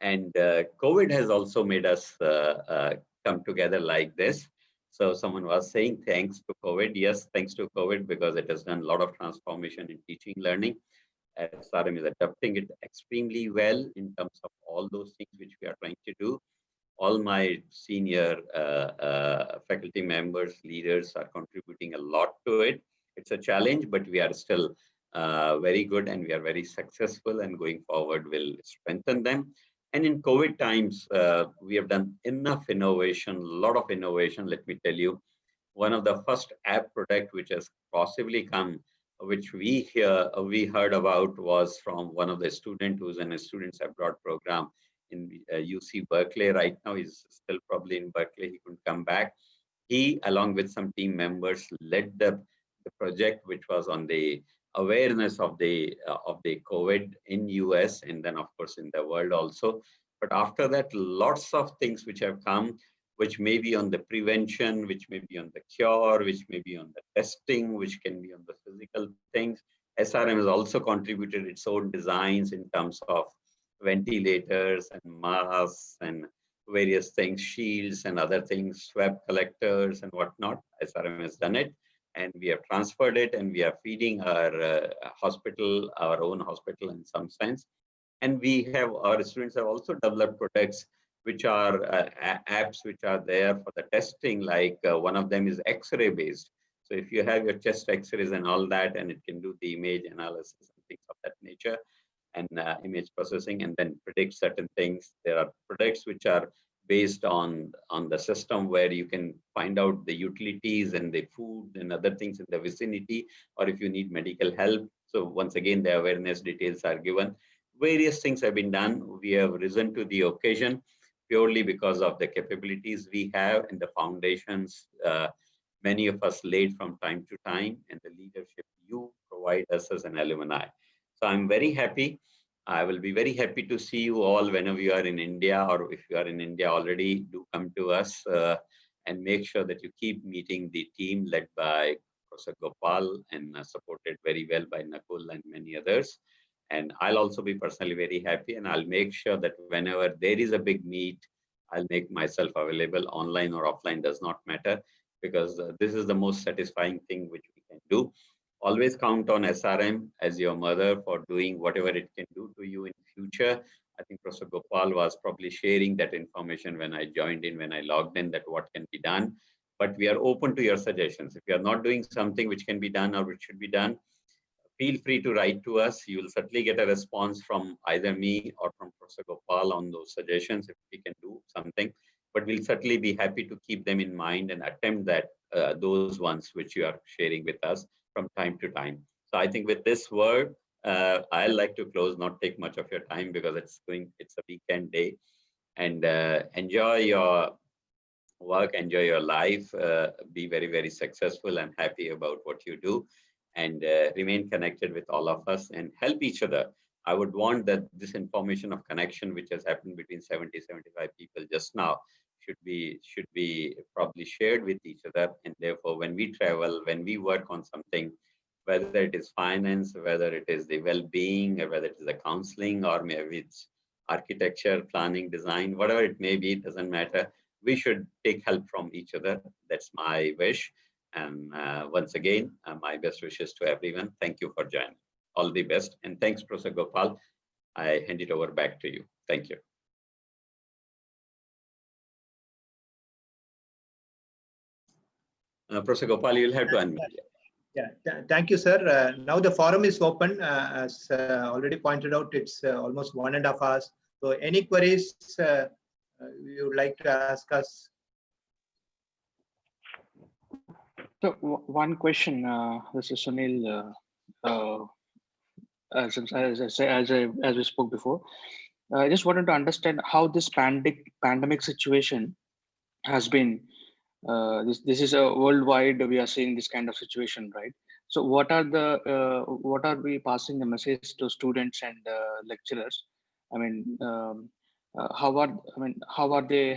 V: And COVID has also made us come together like this. So someone was saying thanks to COVID. Yes, thanks to COVID, because it has done a lot of transformation in teaching, learning. SRM is adapting it extremely well in terms of all those things which we are trying to do. All my senior faculty members, leaders are contributing a lot to it. It's a challenge, but we are still very good and we are very successful, and going forward will strengthen them. And in COVID times, we have done enough innovation, a lot of innovation, let me tell you. One of the first app product which has possibly come, which we heard about, was from one of the student who's in a students abroad program in UC Berkeley. Right now he's still probably in Berkeley, he couldn't come back. He, along with some team members, led the project which was on the awareness of the COVID in US, and then of course in the world also. But after that, lots of things which have come, which may be on the prevention, which may be on the cure, which may be on the testing, which can be on the physical things. SRM has also contributed its own designs in terms of ventilators and masks and various things, shields and other things, swab collectors and whatnot. SRM has done it, and we have transferred it, and we are feeding our hospital, our own hospital in some sense. And we have, our students have also developed products which are apps which are there for the testing, like one of them is X-ray based. So if you have your chest X-rays and all that, and it can do the image analysis and things of that nature, and image processing, and then predict certain things. There are products which are based on the system, where you can find out the utilities and the food and other things in the vicinity, or if you need medical help. So once again, the awareness details are given. Various things have been done. We have risen to the occasion purely because of the capabilities we have and the foundations many of us laid from time to time, and the leadership you provide us as an alumni. So I'm very happy. I will be very happy to see you all whenever you are in India, or if you are in India already, do come to us and make sure that you keep meeting the team led by Professor Gopal and supported very well by Nakul and many others. And I'll also be personally very happy, and I'll make sure that whenever there is a big meet, I'll make myself available, online or offline, does not matter, because this is the most satisfying thing which we can do. Always count on SRM as your mother for doing whatever it can do to you in future. I think Professor Gopal was probably sharing that information when I joined in, when I logged in, that what can be done. But we are open to your suggestions. If you are not doing something which can be done or which should be done, feel free to write to us. You will certainly get a response from either me or from Professor Gopal on those suggestions if we can do something. But we'll certainly be happy to keep them in mind and attempt that those ones which you are sharing with us from time to time. So I think with this word, I'd like to close, not take much of your time, because it's a weekend day, and enjoy your work, enjoy your life, be very, very successful and happy about what you do, and remain connected with all of us and help each other. I would want that this information of connection, which has happened between 70, 75 people just now, should be probably shared with each other. And therefore, when we travel, when we work on something, whether it is finance, whether it is the well-being, or whether it is the counseling, or maybe it's architecture, planning, design, whatever it may be, it doesn't matter. We should take help from each other. That's my wish. And once again, my best wishes to everyone. Thank you for joining. All the best. And thanks, Professor Gopal. I hand it over back to you. Thank you. Professor Gopal, you'll have to unmute.
A: Yeah, thank you, sir. Now the forum is open. As already pointed out, it's almost 1.5 hours. So any queries you would like to ask us?
U: So one question, this is Sunil. As we spoke before, I just wanted to understand how this pandemic situation has been. This is a worldwide. We are seeing this kind of situation, right? So what are we passing the message to students and lecturers? I mean, how are they?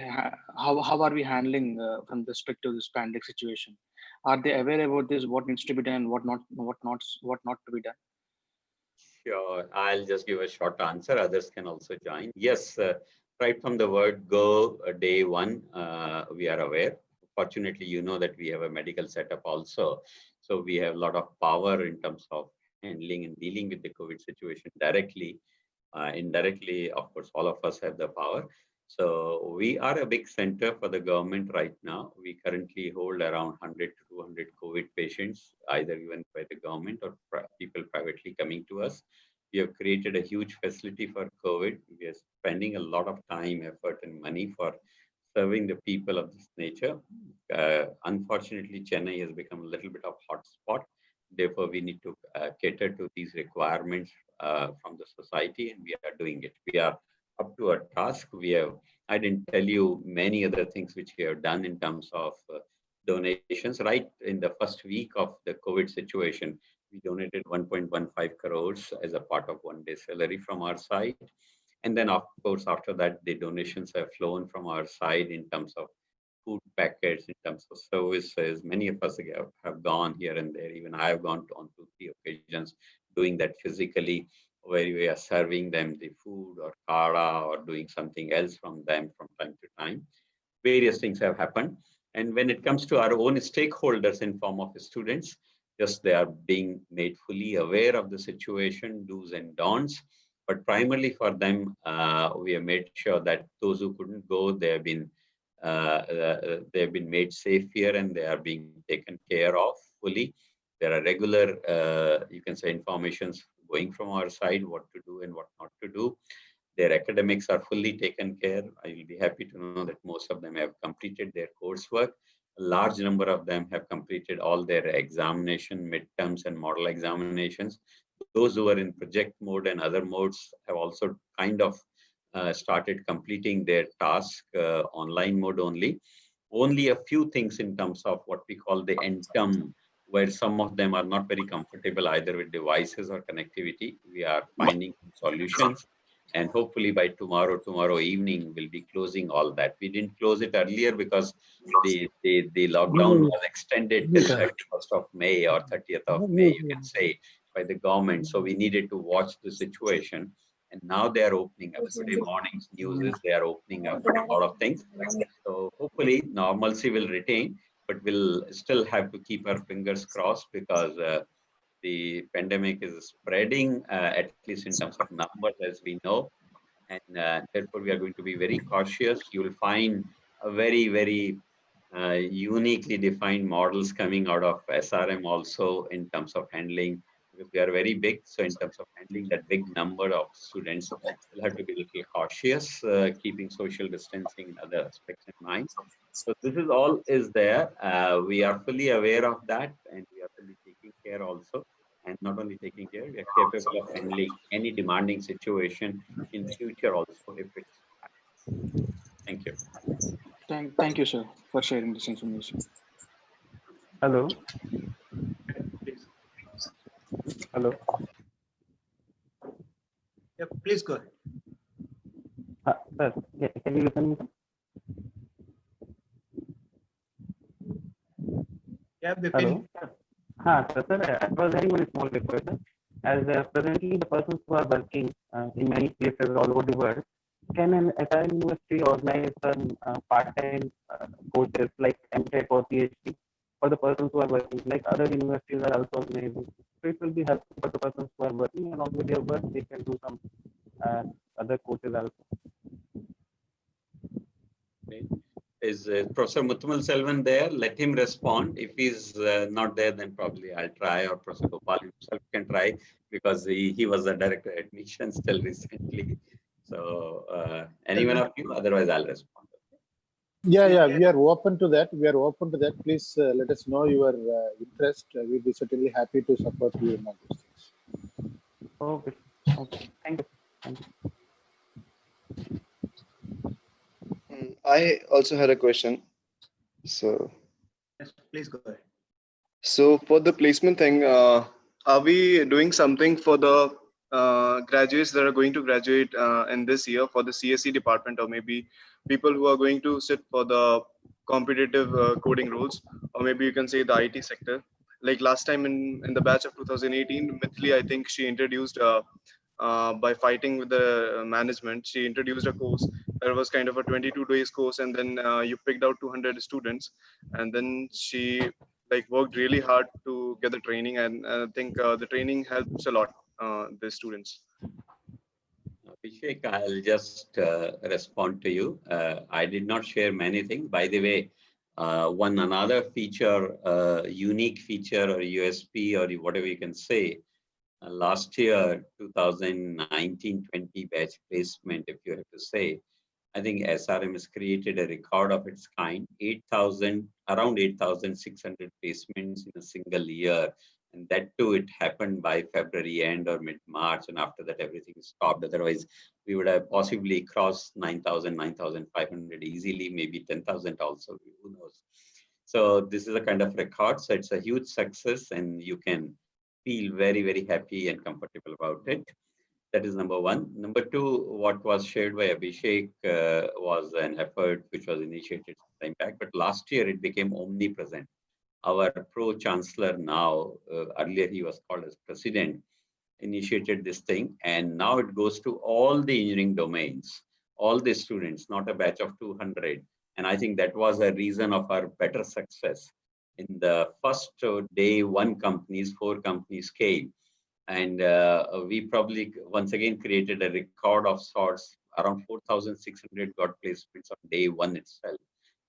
U: How are we handling from the respect to this pandemic situation? Are they aware about this? What needs to be done and what not to be done?
V: Sure, I'll just give a short answer. Others can also join. Yes, right from the word go, day one, we are aware. Fortunately, you know that we have a medical setup also. So we have a lot of power in terms of handling and dealing with the COVID situation directly. Indirectly, of course, all of us have the power. So we are a big center for the government right now. We currently hold around 100 to 200 COVID patients, either given by the government or people privately coming to us. We have created a huge facility for COVID. We are spending a lot of time, effort, and money for serving the people of this nature. Unfortunately, Chennai has become a little bit of hotspot. Therefore, we need to cater to these requirements from the society, and we are doing it. We are up to a task. I didn't tell you many other things which we have done in terms of donations. Right in the first week of the COVID situation, we donated 1.15 crores as a part of 1 day salary from our side. And then, of course, after that, the donations have flown from our side in terms of food packets, in terms of services. Many of us have gone here and there. Even I have gone on 2-3 occasions doing that physically, where we are serving them the food or kara or doing something else from them from time to time. Various things have happened. And when it comes to our own stakeholders in form of students, just they are being made fully aware of the situation, do's and don'ts. But primarily for them, we have made sure that those who couldn't go, they have been made safe here and they are being taken care of fully. There are regular, you can say, informations going from our side, what to do and what not to do. Their academics are fully taken care. I will be happy to know that most of them have completed their coursework. A large number of them have completed all their examination, midterms and model examinations. Those who are in project mode and other modes have also kind of started completing their task online mode only. Only a few things in terms of what we call the end-term, where some of them are not very comfortable either with devices or connectivity. We are finding solutions. And hopefully by tomorrow evening, we'll be closing all that. We didn't close it earlier because the lockdown was extended till 31st of May or 30th of May, you can say, by the government. So we needed to watch the situation. And now they are opening up. Today morning's news is they are opening up a lot of things. So hopefully normalcy will retain, but we'll still have to keep our fingers crossed because the pandemic is spreading, at least in terms of numbers, as we know. And therefore, we are going to be very cautious. You will find a very, very uniquely defined models coming out of SRM also in terms of handling, because we are very big. So in terms of handling that big number of students, we'll have to be a little cautious, keeping social distancing and other aspects in mind. So this is all is there. We are fully aware of that, and we are fully taking care also. And not only taking care, we are capable of handling any demanding situation in future also if it's happening. Thank you.
U: Thank you, sir, for sharing this information.
D: Hello. Hello.
A: Yeah, please go ahead.
D: Sir, can you listen me?
A: Yeah,
D: Hello. Sir, I was having one small request. As presently the persons who are working in many places all over the world, can an SRM university organize some part-time courses like MTech or PhD for the persons who are working, like other universities are also organizing? So it will be helpful for the persons who are working, along with their work, they can do some other courses also.
V: Is Professor Muthumal Selvan there? Let him respond. If he's not there, then probably I'll try, or Professor Gopal himself can try, because he was the director of admissions till recently. So anyone of you, otherwise I'll respond.
E: Yeah, we are open to that. Please let us know your interest. We'll be certainly happy to support you in all those things.
D: Okay. Thank you.
G: I also had a question. So,
A: yes, please go ahead.
G: So for the placement thing, are we doing something for the
H: graduates that are going to graduate in this year for the CSE department, or maybe people who are going to sit for the competitive coding roles, or maybe you can say the IT sector. Like last time in the batch of 2018, Mithili, I think she introduced by fighting with the management, she introduced a course that was kind of a 22 days course, and then you picked out 200 students, and then she like worked really hard to get the training, and I think the training helps a lot the students.
V: Abhishek, I'll just respond to you. I did not share many things. By the way, one another feature, unique feature or USP or whatever you can say, last year, 2019-20 batch placement, if you have to say, I think SRM has created a record of its kind, around 8,600 placements in a single year. And that too, it happened by February end or mid-March, and after that everything stopped. Otherwise, we would have possibly crossed 9,000, 9,500 easily, maybe 10,000 also, who knows. So this is a kind of record. So it's a huge success, and you can feel very, very happy and comfortable about it. That is number one. Number two, what was shared by Abhishek was an effort which was initiated some time back, but last year it became omnipresent. Our pro-chancellor now, earlier he was called as president, initiated this thing, and now it goes to all the engineering domains, all the students, not a batch of 200. And I think that was a reason of our better success. In the first day, 1 companies, 4 companies came, and we probably once again created a record of sorts. Around 4,600 got placements on day 1 itself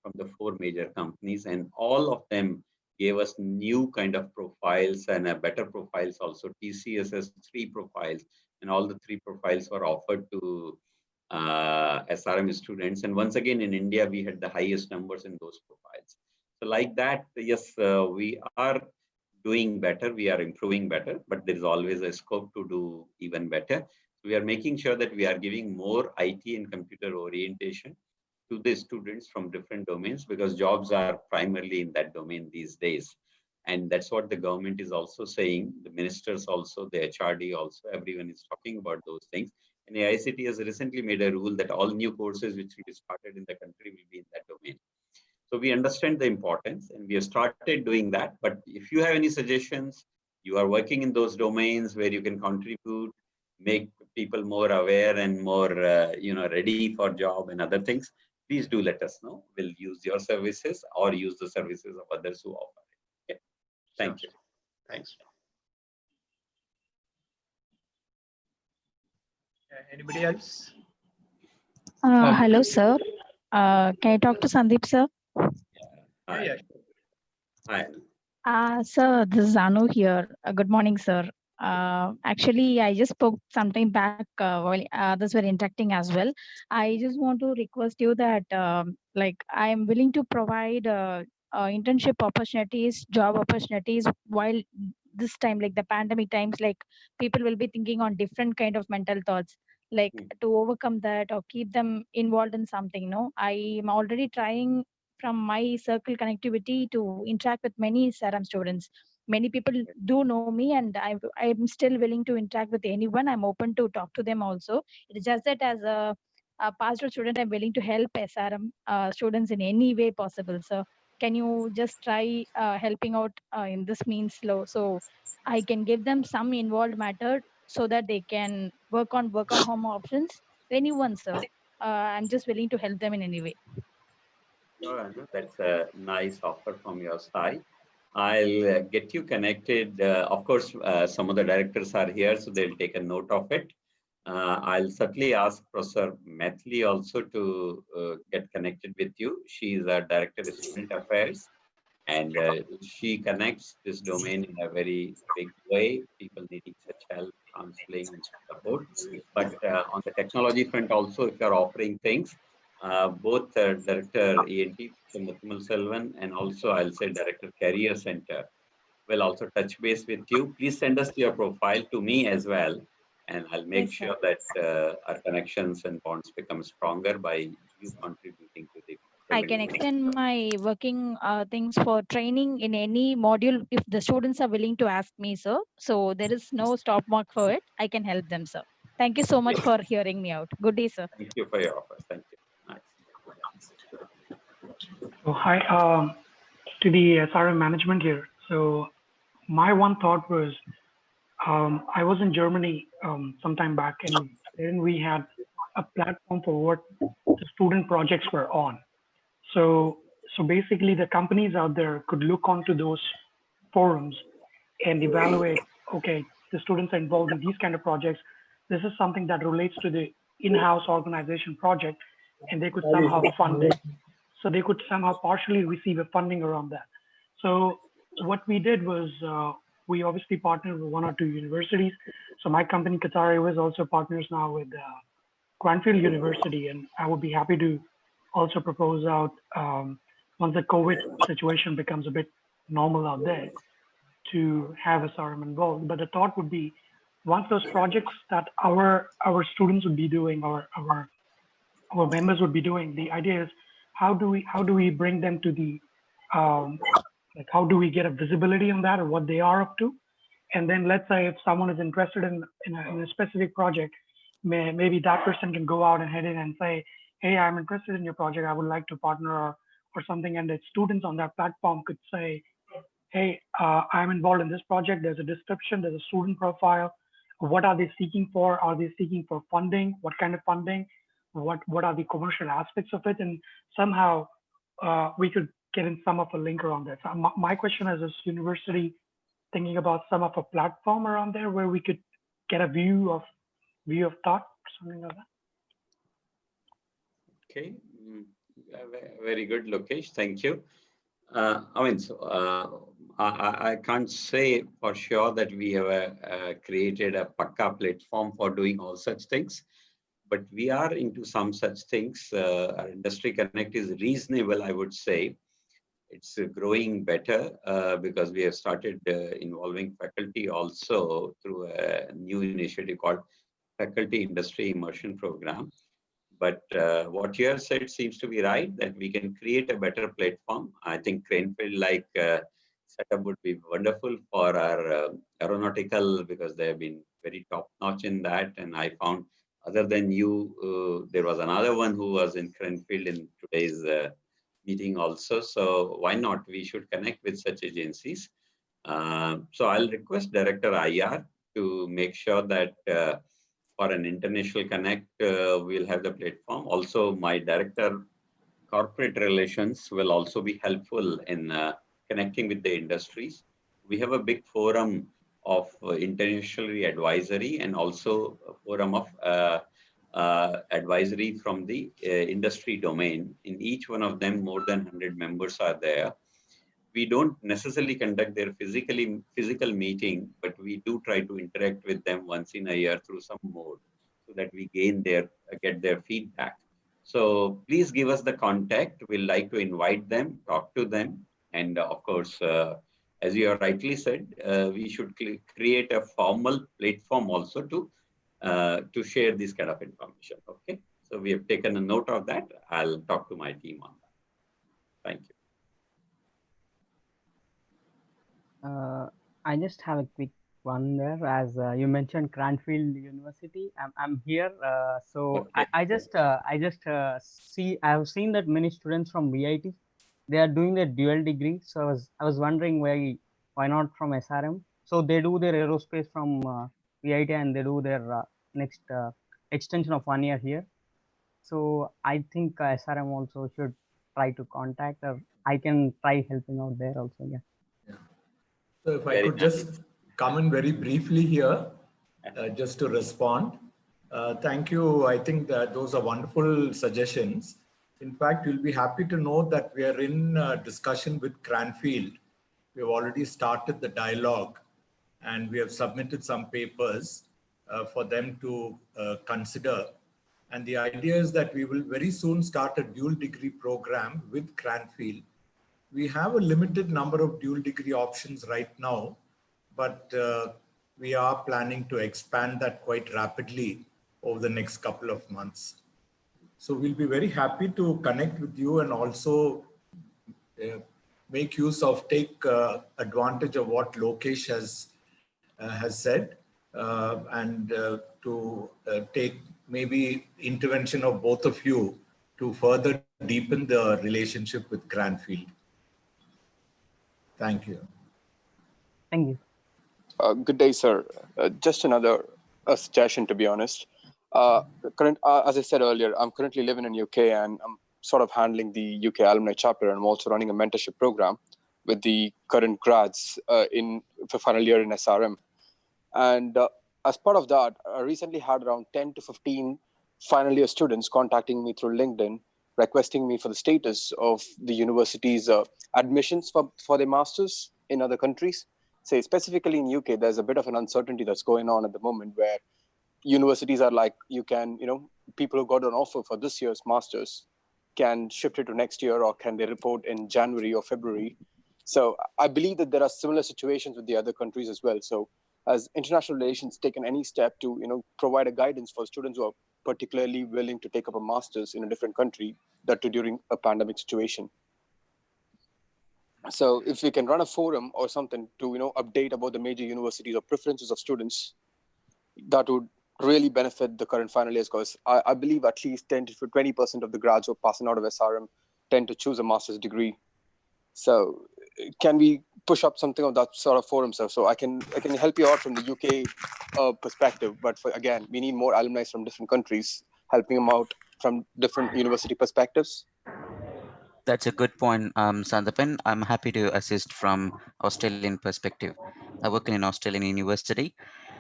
V: from the 4 major companies, and all of them gave us new kind of profiles and better profiles also. TCS has 3 profiles, and all the 3 profiles were offered to SRM students. And once again, in India, we had the highest numbers in those profiles. So like that, yes, we are doing better, we are improving better, but there is always a scope to do even better. We are making sure that we are giving more IT and computer orientation to the students from different domains, because jobs are primarily in that domain these days. And that's what the government is also saying. The ministers also, the HRD also, everyone is talking about those things. And the ICT has recently made a rule that all new courses which will be started in the country will be in that domain. So we understand the importance, and we have started doing that. But if you have any suggestions, you are working in those domains where you can contribute, make people more aware and more ready for job and other things, please do let us know. We'll use your services or use the services of others who offer it. Okay. Thank you.
A: Thanks. Anybody else?
I: Hello, sir. Can I talk to Sandeep, sir?
V: Hi. Hi.
I: Sir, this is Anu here. Good morning, sir. Actually, I just spoke sometime back while others were interacting as well. I just want to request you that, I am willing to provide internship opportunities, job opportunities while this time, like the pandemic times, like people will be thinking on different kind of mental thoughts, like to overcome that or keep them involved in something. No, I am already trying from my circle connectivity to interact with many SRM students. Many people do know me, and I'm still willing to interact with anyone. I'm open to talk to them also. It's just that as a pastoral student, I'm willing to help SRM students in any way possible. So can you just try helping out in this means so I can give them some involved matter so that they can work on home options. Anyone, sir. I'm just willing to help them in any way.
V: Sure, Anu, that's a nice offer from your side. I'll get you connected. Of course, some of the directors are here, so they'll take a note of it. I'll certainly ask Professor Methli also to get connected with you. She's a director of student affairs, and she connects this domain in a very big way. People needing such help, counseling, and support. But on the technology front also, if you're offering things, both Director ENT, Muthamal Selvan, and also I'll say Director Career Center will also touch base with you. Please send us your profile to me as well, and I'll make sure that our connections and bonds become stronger by you contributing to the
I: I can extend my working things for training in any module if the students are willing to ask me, sir. So there is no stop mark for it. I can help them, sir. Thank you so much for hearing me out. Good day, sir.
V: Thank you for your offer. Thank you. Nice.
K: So hi to the SRM management here. So my one thought was I was in Germany sometime back, and then we had a platform for what the student projects were on. So basically, the companies out there could look onto those forums and evaluate. Okay, the students are involved in these kind of projects. This is something that relates to the in-house organization project, and they could somehow fund it. So they could somehow partially receive a funding around that. So what we did was we obviously partnered with one or two universities. So my company, Qatar Airways, also partners now with Cranfield University, and I would be happy to also propose out once the COVID situation becomes a bit normal out there to have SRM involved. But the thought would be once those projects that our students would be doing, or our members would be doing, the idea is how do we bring them to the like how do we get a visibility on that or what they are up to, and then let's say if someone is interested in a specific project, maybe that person can go out and head in and say, hey, I'm interested in your project, I would like to partner or something, and the students on that platform could say, hey, I'm involved in this project, there's a description, there's a student profile, what are they seeking for? Are they seeking for funding? What kind of funding? What are the commercial aspects of it? And somehow we could get in some of a link around that. So my question is university thinking about some of a platform around there where we could get a view of thought, something like that?
V: Okay, very good, Lokesh. Thank you. I can't say for sure that we have created a Pakka platform for doing all such things, but we are into some such things. Our industry connect is reasonable, I would say. It's growing better because we have started involving faculty also through a new initiative called Faculty Industry Immersion Program. But what you have said seems to be right, that we can create a better platform. I think Cranfield-like setup would be wonderful for our aeronautical, because they have been very top-notch in that. And I found, other than you, there was another one who was in Cranfield in today's meeting also. So why not? We should connect with such agencies. So I'll request Director IR to make sure that for an international connect, we'll have the platform. Also, my Director Corporate Relations will also be helpful in connecting with the industries. We have a big forum of internationally advisory and also a forum of advisory from the industry domain. In each one of them, more than 100 members are there. We don't necessarily conduct their physical meeting, but we do try to interact with them once in a year through some mode, so that we get their feedback. So please give us the contact. We'd like to invite them, talk to them, and of course, as you have rightly said, we should create a formal platform also to share this kind of information. Okay, so we have taken a note of that. I'll talk to my team on that. Thank you.
L: I just have a quick one there. As you mentioned, Cranfield University. I'm here. So
V: okay.
L: I just have seen that many students from VIT, they are doing their dual degree. So I was wondering why not from SRM? So they do their aerospace from VIT and they do their next extension of 1 year here. So I think SRM also should try to contact, or I can try helping out there also. Yeah.
W: So if I could just come in very briefly here, just to respond. Thank you. I think that those are wonderful suggestions. In fact, you'll be happy to know that we are in discussion with Cranfield. We have already started the dialogue and we have submitted some papers for them to consider. And the idea is that we will very soon start a dual degree program with Cranfield. We have a limited number of dual degree options right now, but we are planning to expand that quite rapidly over the next couple of months. So we'll be very happy to connect with you and also make use of, take advantage of what Lokesh has said, and to take maybe intervention of both of you to further deepen the relationship with Cranfield. Thank you.
L: Thank you.
M: Good day, sir. Just another suggestion, to be honest. As I said earlier, I'm currently living in UK and I'm sort of handling the UK Alumni chapter, and I'm also running a mentorship program with the current grads for final year in SRM. And as part of that, I recently had around 10 to 15 final year students contacting me through LinkedIn, requesting me for the status of the university's admissions for their masters in other countries. Say specifically in UK, there's a bit of an uncertainty that's going on at the moment where universities are like, you can, people who got an offer for this year's masters can shift it to next year, or can they report in January or February? So I believe that there are similar situations with the other countries as well. So has international relations taken any step to, provide a guidance for students who are particularly willing to take up a master's in a different country, that too during a pandemic situation? So if we can run a forum or something to, update about the major universities or preferences of students, that would really benefit the current final years, because I believe at least 10 to 20% of the grads who are passing out of SRM tend to choose a master's degree. So can we push up something of that sort of forum, sir? So I can help you out from the UK perspective, but again, we need more alumni from different countries helping them out from different university perspectives.
N: That's a good point, Sandapan. I'm happy to assist from Australian perspective. I work in an Australian university.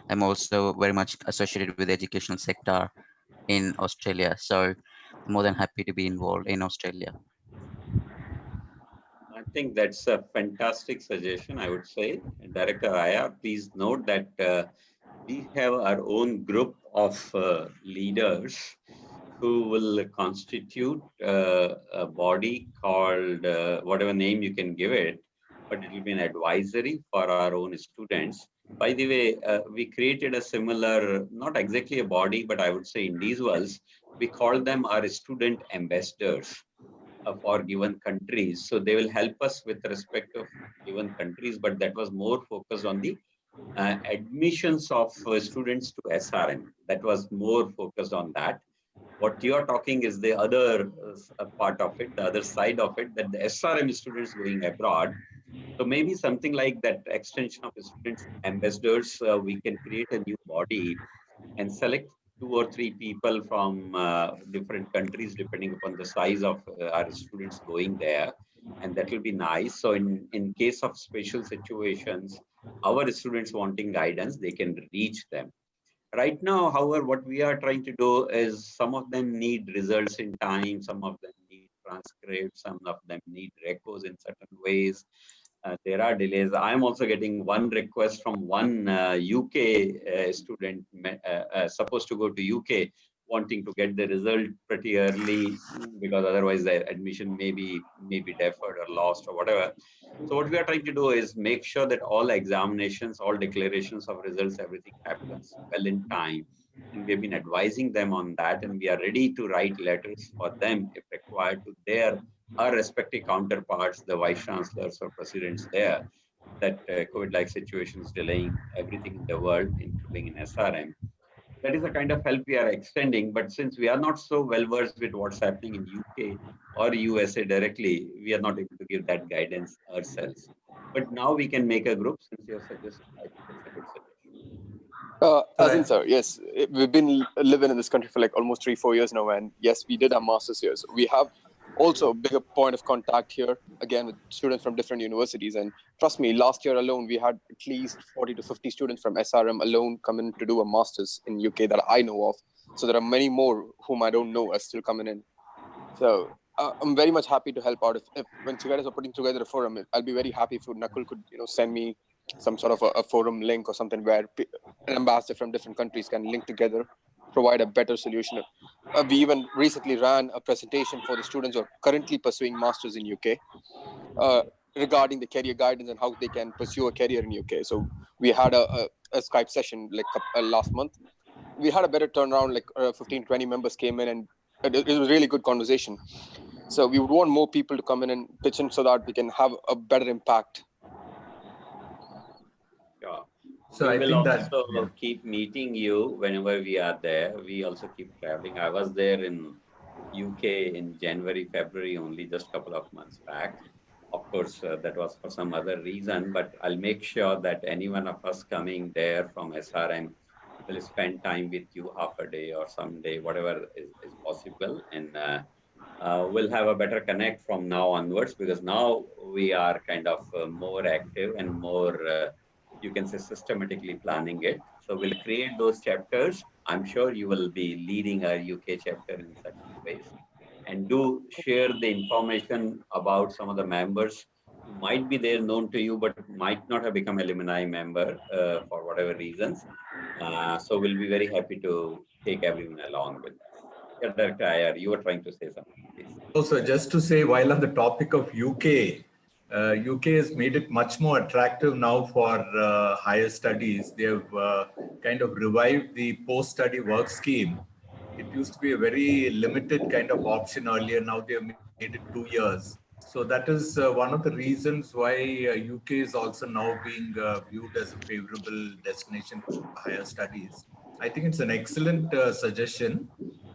N: I'm also very much associated with the educational sector in Australia. So I'm more than happy to be involved in Australia.
V: I think that's a fantastic suggestion, I would say. And Director Aya, please note that we have our own group of leaders who will constitute a body called whatever name you can give it, but it will be an advisory for our own students. By the way, we created a similar, not exactly a body, but I would say individuals. We call them our student ambassadors for given countries. So they will help us with respect of given countries, but that was more focused on the admissions of students to SRM. That was more focused on that. What you're talking is the other part of it, the other side of it, that the SRM students going abroad. So maybe something like that extension of students ambassadors, we can create a new body and select 2 or 3 people from different countries, depending upon the size of our students going there. And that will be nice. So in case of special situations, our students wanting guidance, they can reach them. Right now, however, what we are trying to do is some of them need results in time, some of them need transcripts, some of them need recos in certain ways. There are delays. I'm also getting one request from one UK student supposed to go to UK, wanting to get the result pretty early because otherwise the admission may be deferred or lost or whatever. So what we are trying to do is make sure that all examinations, all declarations of results, everything happens well in time. And we've been advising them on that, and we are ready to write letters for them if required to our respective counterparts, the vice chancellors or presidents there, that COVID-like situations delaying everything in the world, including in SRM. That is the kind of help we are extending. But since we are not so well versed with what's happening in UK or USA directly, we are not able to give that guidance ourselves. But now we can make a group since you have suggested. I think it's a good suggestion.
M: As in, sir, yes, we've been living in this country for like almost 3-4 years now. And yes, we did our master's here. So we have also a bigger point of contact here, again, with students from different universities. And trust me, last year alone, we had at least 40 to 50 students from SRM alone coming to do a master's in UK that I know of. So there are many more whom I don't know are still coming in. So I'm very much happy to help out. If when you guys are putting together a forum, I'll be very happy if Nakul could, send me some sort of a forum link or something where an ambassador from different countries can link together, provide a better solution. We even recently ran a presentation for the students who are currently pursuing masters in UK regarding the career guidance and how they can pursue a career in UK. So we had a Skype session like last month. We had a better turnaround, like 15-20 members came in and It was a really good conversation. So we would want more people to come in and pitch in so that we can have a better impact.
V: Sure.
W: So
V: we
W: I
V: will
W: think that
V: also keep meeting you whenever we are there. We also keep traveling. I was there in UK in January, February, only just a couple of months back. Of course, that was for some other reason, but I'll make sure that any one of us coming there from SRM will spend time with you half a day or some day, whatever is possible. And we'll have a better connect from now onwards, because now we are kind of more active and more, you can say, systematically planning it. So we'll create those chapters. I'm sure you will be leading our UK chapter in certain ways, and do share the information about some of the members who might be there known to you, but might not have become alumni member for whatever reasons. So we'll be very happy to take everyone along with us. Yeah, Director IR, you were trying to say something, please.
W: Also, just to say, while on the topic of UK, UK has made it much more attractive now for higher studies. They have kind of revived the post-study work scheme. It used to be a very limited kind of option earlier. Now they have made it 2 years. So that is one of the reasons why UK is also now being viewed as a favorable destination for higher studies. I think it's an excellent suggestion.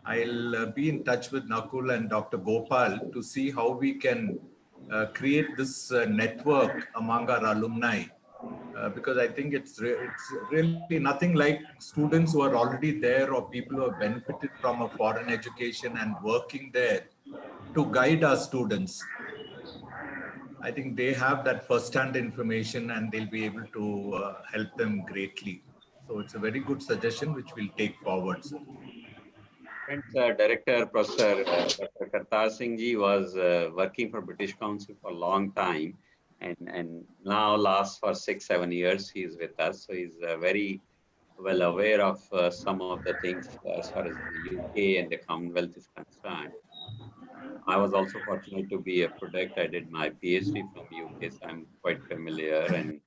W: I'll be in touch with Nakul and Dr. Gopal to see how we can create this network among our alumni, because I think it's really nothing like students who are already there or people who have benefited from a foreign education and working there to guide our students. I think they have that first-hand information and they'll be able to help them greatly. So it's a very good suggestion which we'll take forward, sir.
V: Friends, Director Professor Dr. Kartar Singh ji was working for British Council for a long time, and now last for 6-7 years he's with us. So he's very well aware of some of the things as far as the UK and the Commonwealth is concerned. I was also fortunate to be a product. I did my PhD from UK, so I'm quite familiar. And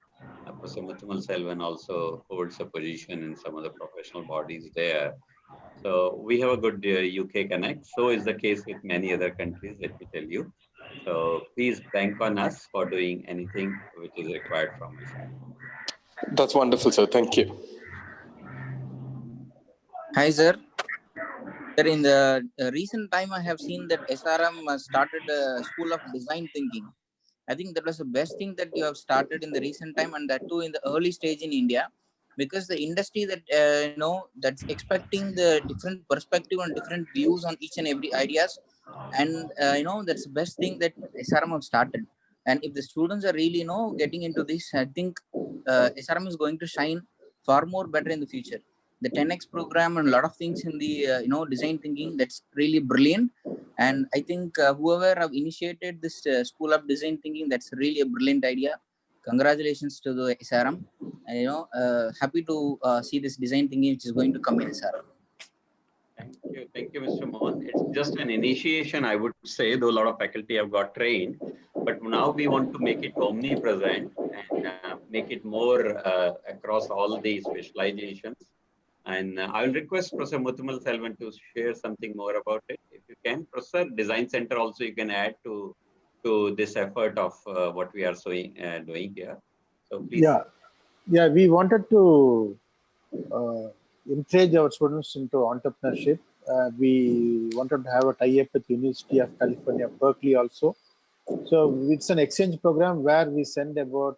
V: Professor Muthumal Selvan also holds a position in some of the professional bodies there. So we have a good UK connect. So is the case with many other countries, let me tell you. So please bank on us for doing anything which is required from us.
M: That's wonderful, sir. Thank you.
J: Hi, sir. Sir, in the recent time, I have seen that SRM started a school of design thinking. I think that was the best thing that you have started in the recent time, and that too in the early stage in India, because the industry that that's expecting the different perspective and different views on each and every ideas, and that's the best thing that SRM have started. And if the students are really getting into this, I think SRM is going to shine far more better in the future. The 10x program and a lot of things in the design thinking, that's really brilliant. And I think whoever have initiated this school of design thinking, that's really a brilliant idea. Congratulations to the SRM, and happy to see this design thinking which is going to come in SRM.
V: Thank you, Mr. Mohan. It's just an initiation, I would say, though a lot of faculty have got trained, but now we want to make it omnipresent and make it more across all the specializations. And I'll request Professor Muthumal Selvan to share something more about it. If you can, Professor, Design Center also you can add to this effort of what we are doing here. So please.
E: Yeah, we wanted to encourage our students into entrepreneurship. We wanted to have a tie-up with University of California, Berkeley also. So it's an exchange program where we send about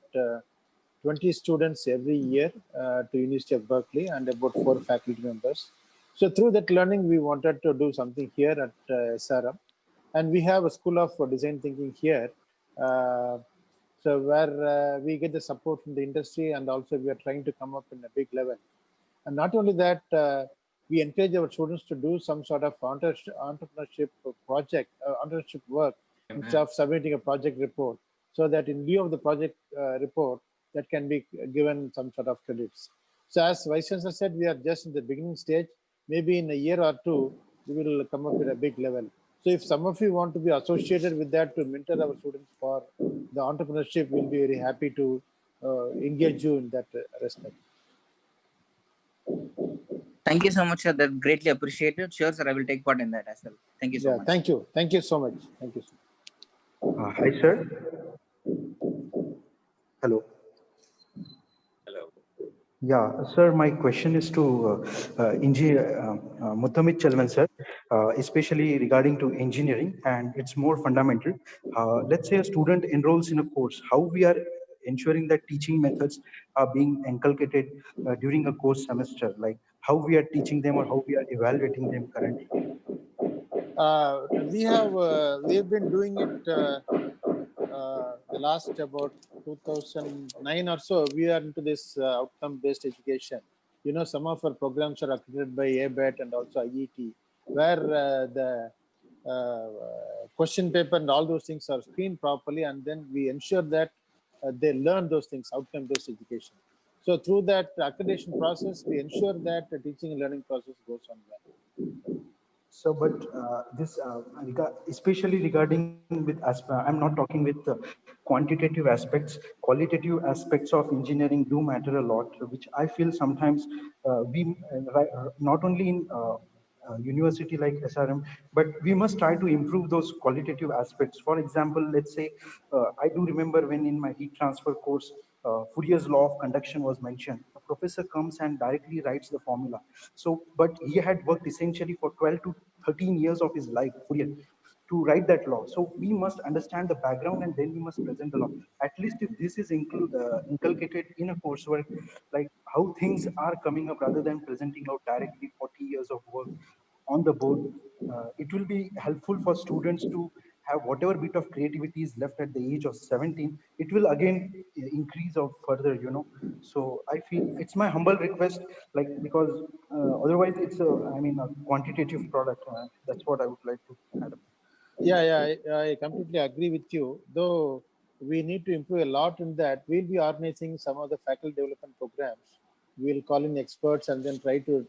E: 20 students every year to University of Berkeley and about 4 faculty members. So through that learning, we wanted to do something here at SRM. And we have a School of Design Thinking here. So where we get the support from the industry, and also we are trying to come up in a big level. And not only that, we encourage our students to do some sort of entrepreneurship project, entrepreneurship work, instead of submitting a project report, so that in lieu of the project report, that can be given some sort of credits. So as Vice Chancellor said, we are just in the beginning stage. Maybe in a year or two, we will come up with a big level. So if some of you want to be associated with that to mentor our students for the entrepreneurship, we'll be very happy to engage you in that respect.
J: Thank you so much, sir. That greatly appreciated. Sure, sir. I will take part in that as well. Thank you so much.
E: Thank you. Thank you so much. Thank you.
O: Hi, sir. Hello.
V: Hello.
O: Yeah, sir, my question is to Muthamid Chelvan, sir, especially regarding to engineering, and it's more fundamental. Let's say a student enrolls in a course, how we are ensuring that teaching methods are being inculcated during a course semester, like how we are teaching them or how we are evaluating them currently.
E: We have been doing it the last about 2009 or so. We are into this outcome-based education. You know, some of our programs are accredited by ABET and also IET, where the question paper and all those things are screened properly, and then we ensure that they learn those things, outcome-based education. So through that accreditation process, we ensure that the teaching and learning process goes on well.
O: So, but especially regarding with, I'm not talking with quantitative aspects, qualitative aspects of engineering do matter a lot, which I feel sometimes not only in university like SRM, but we must try to improve those qualitative aspects. For example, let's say, I do remember when in my heat transfer course, Fourier's law of conduction was mentioned. A professor comes and directly writes the formula. So, but he had worked essentially for 12 to 13 years of his life, Fourier, to write that law. So we must understand the background and then we must present the law. At least if this is inculcated in a coursework, like how things are coming up rather than presenting out directly 40 years of work on the board, it will be helpful for students to have whatever bit of creativity is left at the age of 17. It will again increase out further, you know. So I feel it's my humble request, like, because otherwise it's a quantitative product. That's what I would like to add up.
E: I completely agree with you. Though we need to improve a lot in that. We'll be organizing some of the faculty development programs. We'll call in experts and then try to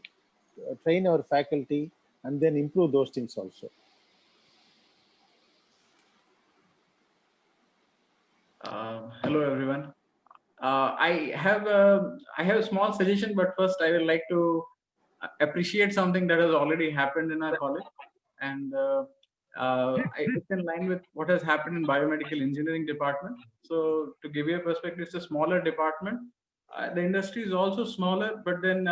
E: train our faculty and then improve those things also.
R: Hello, everyone. I have a small suggestion, but first I would like to appreciate something that has already happened in our college, and it's in line with what has happened in biomedical engineering department. So to give you a perspective, it's a smaller department. The industry is also smaller, but then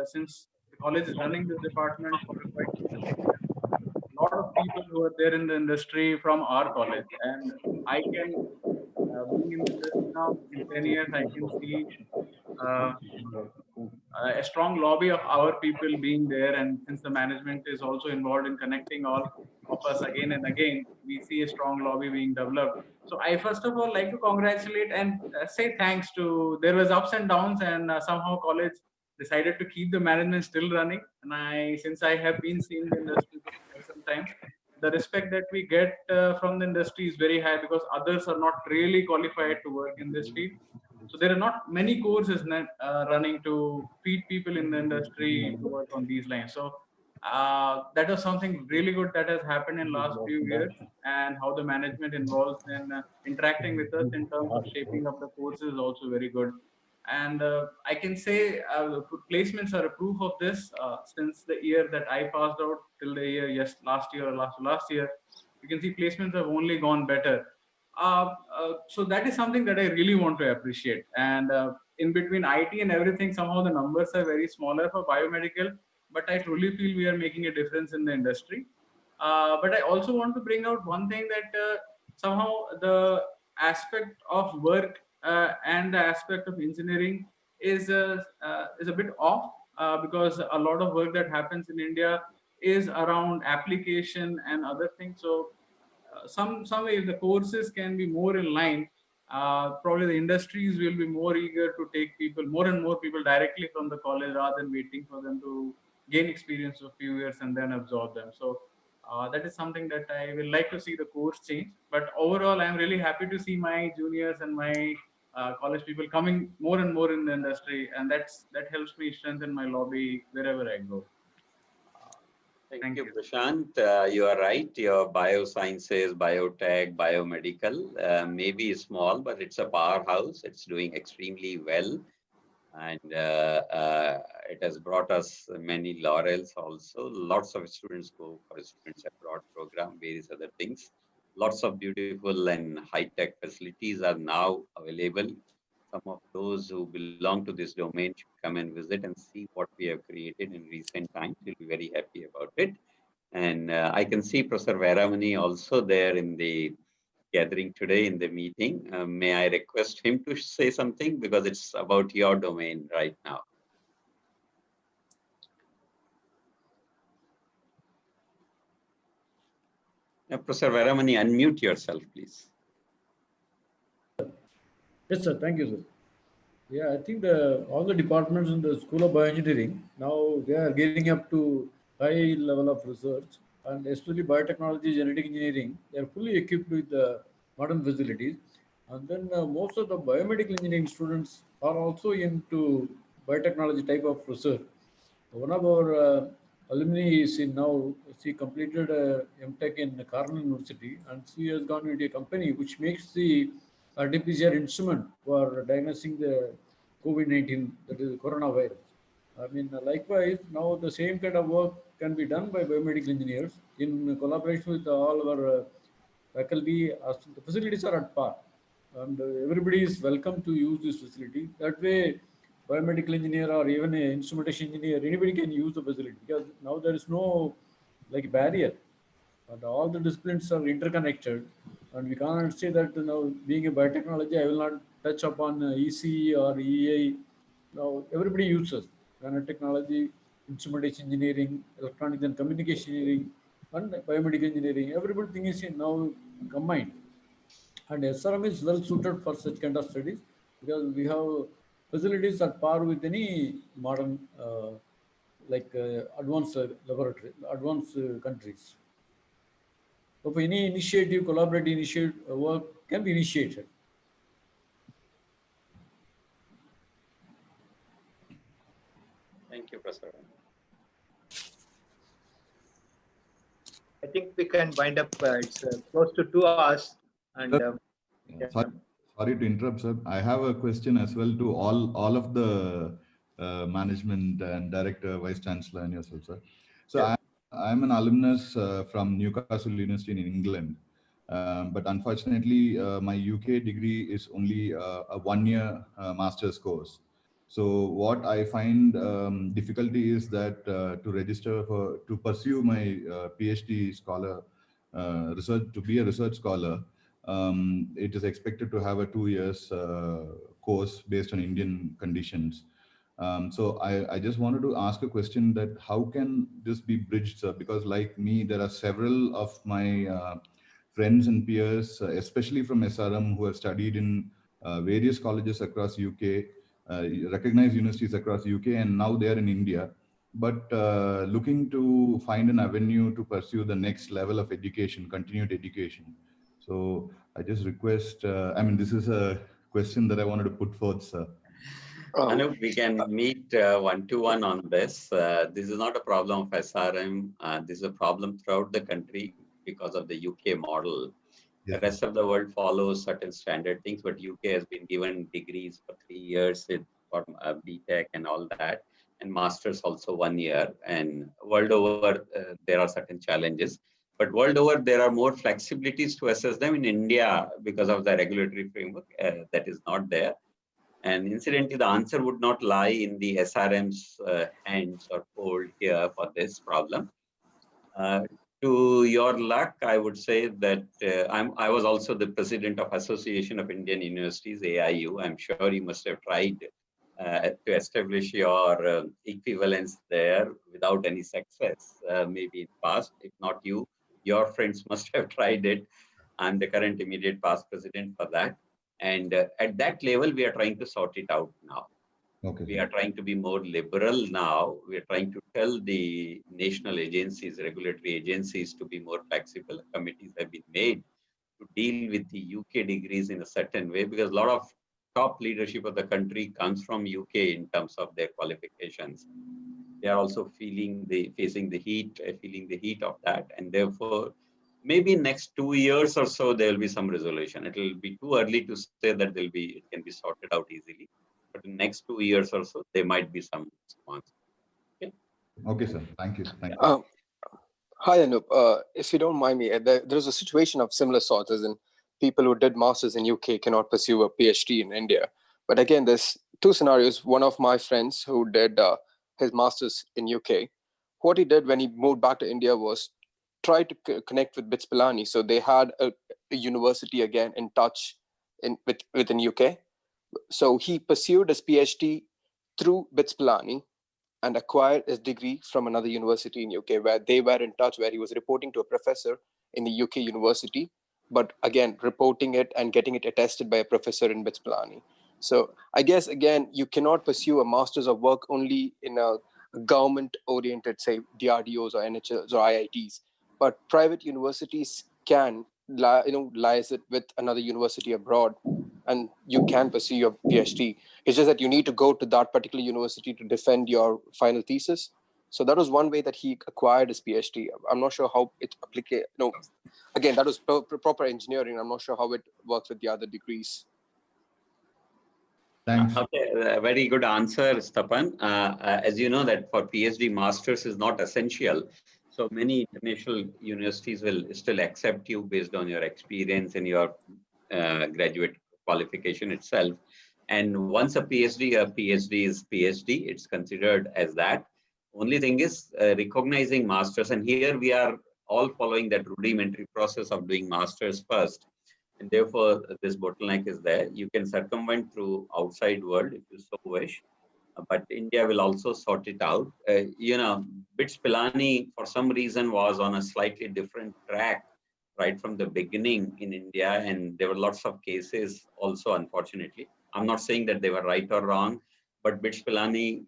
R: since the college is running this department for quite some time, a lot of people who are there in the industry from our college, and I can being in the industry now in 10 years, I can see uh, a strong lobby of our people being there, and since the management is also involved in connecting all of us again and again, we see a strong lobby being developed. So I first of all like to congratulate and say thanks to, there was ups and downs, and somehow college decided to keep the management still running. And since I have been seeing the industry for quite some time, the respect that we get from the industry is very high, because others are not really qualified to work in this field. So there are not many courses running to feed people in the industry to work on these lines. So that was something really good that has happened in last few years, and how the management involves in interacting with us in terms of shaping up the courses is also very good. And I can say placements are a proof of this. Since the year that I passed out till the year, last year or last year, you can see placements have only gone better. So that is something that I really want to appreciate. And in between IT and everything, somehow the numbers are very smaller for biomedical, but I truly feel we are making a difference in the industry. But I also want to bring out one thing, that somehow the aspect of work and the aspect of engineering is a bit off, because a lot of work that happens in India is around application and other things. So some way the courses can be more in line, probably the industries will be more eager to take people, more and more people directly from the college, rather than waiting for them to gain experience of few years and then absorb them. So that is something that I will like to see the course change. But overall, I'm really happy to see my juniors and my college people coming more and more in the industry, and that helps me strengthen my lobby wherever I go.
V: Thank you, Prashant. You are right. Your biosciences, biotech, biomedical may be small, but it's a powerhouse. It's doing extremely well. And it has brought us many laurels also. Lots of students go for a students abroad program, various other things. Lots of beautiful and high-tech facilities are now available. Some of those who belong to this domain should come and visit and see what we have created in recent times. You'll be very happy about it. And I can see Professor Vairamani also there in the gathering today in the meeting. May I request him to say something because it's about your domain right now. Professor Vairamani, unmute yourself, please.
P: Yes, sir. Thank you, sir. Yeah, I think all the departments in the School of Bioengineering, now they are gearing up to high level of research, and especially biotechnology, genetic engineering, they are fully equipped with modern facilities. And then most of the biomedical engineering students are also into biotechnology type of research. One of our alumni is in now, she completed MTech in Cornell University, and she has gone into a company which makes the RT-PCR instrument for diagnosing the COVID-19, that is the coronavirus. I mean, likewise, now the same kind of work can be done by biomedical engineers in collaboration with all our faculty. The facilities are at par, and everybody is welcome to use this facility. That way, biomedical engineer or even an instrumentation engineer, anybody can use the facility because now there is no like barrier, and all the disciplines are interconnected, and we can't say that being a biotechnology, I will not touch upon EC or EA. Now everybody uses nanotechnology, instrumentation engineering, electronics and communication engineering, and biomedical engineering. Everything is now combined. And SRM is well suited for such kind of studies because we have facilities at par with any modern advanced laboratory, advanced countries. So if any initiative, collaborative initiative work can be initiated.
V: Thank you, Professor.
A: I think we can wind up. It's close to 2 hours. And yeah.
B: Sorry to interrupt, sir. I have a question as well to all of the management and director, vice chancellor, and yourself, sir. So yeah. I'm an alumnus from Newcastle University in England, but unfortunately, my UK degree is only a 1-year master's course. So what I find difficulty is that to register to pursue my PhD scholar research, to be a research scholar, it is expected to have a 2 years course based on Indian conditions. So I just wanted to ask a question that how can this be bridged, sir? Because like me, there are several of my friends and peers, especially from SRM, who have studied in various colleges across UK, recognized universities across UK, and now they are in India, but looking to find an avenue to pursue the next level of education, continued education. So I just request, I mean, this is a question that I wanted to put forth, sir.
V: Anup, we can meet one-to-one on this. This is not a problem of SRM. This is a problem throughout the country because of the UK model. Yes. The rest of the world follows certain standard things, but UK has been given degrees for 3 years for BTech and all that, and masters also 1 year. And world over, there are certain challenges. But world over, there are more flexibilities to assess them. In India, because of the regulatory framework, that is not there. And incidentally, the answer would not lie in the SRM's hands or hold here for this problem. To your luck, I would say that I was also the president of Association of Indian Universities, AIU. I'm sure you must have tried to establish your equivalence there without any success, maybe in past. If not you, your friends must have tried it. I'm the current immediate past president for that. And at that level, we are trying to sort it out now. Okay. We are trying to be more liberal now. We are trying to tell the national agencies, regulatory agencies to be more flexible. Committees have been made to deal with the UK degrees in a certain way because a lot of top leadership of the country comes from UK in terms of their qualifications. They are also facing the heat of that, and therefore maybe next 2 years or so there will be some resolution. It will be too early to say that it can be sorted out easily. but in next 2 years or so, there might be some answers. Okay.
B: Okay, sir. Thank you. Thank you.
M: Hi, Anup. If you don't mind me, there's a situation of similar sorts, as in people who did masters in UK cannot pursue a PhD in India. But again, there's two scenarios. One of my friends who did his masters in UK, what he did when he moved back to India was try to connect with BITS Pilani. So they had a university again in touch within UK. So he pursued his PhD through BITS Pilani and acquired his degree from another university in UK, where they were in touch, where he was reporting to a professor in the UK university, but again, reporting it and getting it attested by a professor in BITS Pilani. So I guess, again, you cannot pursue a master's of work only in a government-oriented, say, DRDOs or NHS or IITs, but private universities can liaise it with another university abroad, and you can pursue your PhD. It's just that you need to go to that particular university to defend your final thesis. So that was one way that he acquired his PhD. I'm not sure how it applies. No, again, that was proper engineering. I'm not sure how it works with the other degrees.
B: Thanks.
V: Okay, a very good answer, Stapan. As you know, that for PhD, masters is not essential. So many international universities will still accept you based on your experience and your graduate qualification itself. And once a PhD is PhD, it's considered as that. Only thing is recognizing masters. And here we are all following that rudimentary process of doing masters first. And therefore, this bottleneck is there. You can circumvent through outside world if you so wish, but India will also sort it out. BITS Pilani, for some reason, was on a slightly different track right from the beginning in India, and there were lots of cases also, unfortunately. I'm not saying that they were right or wrong, but BITS Pilani,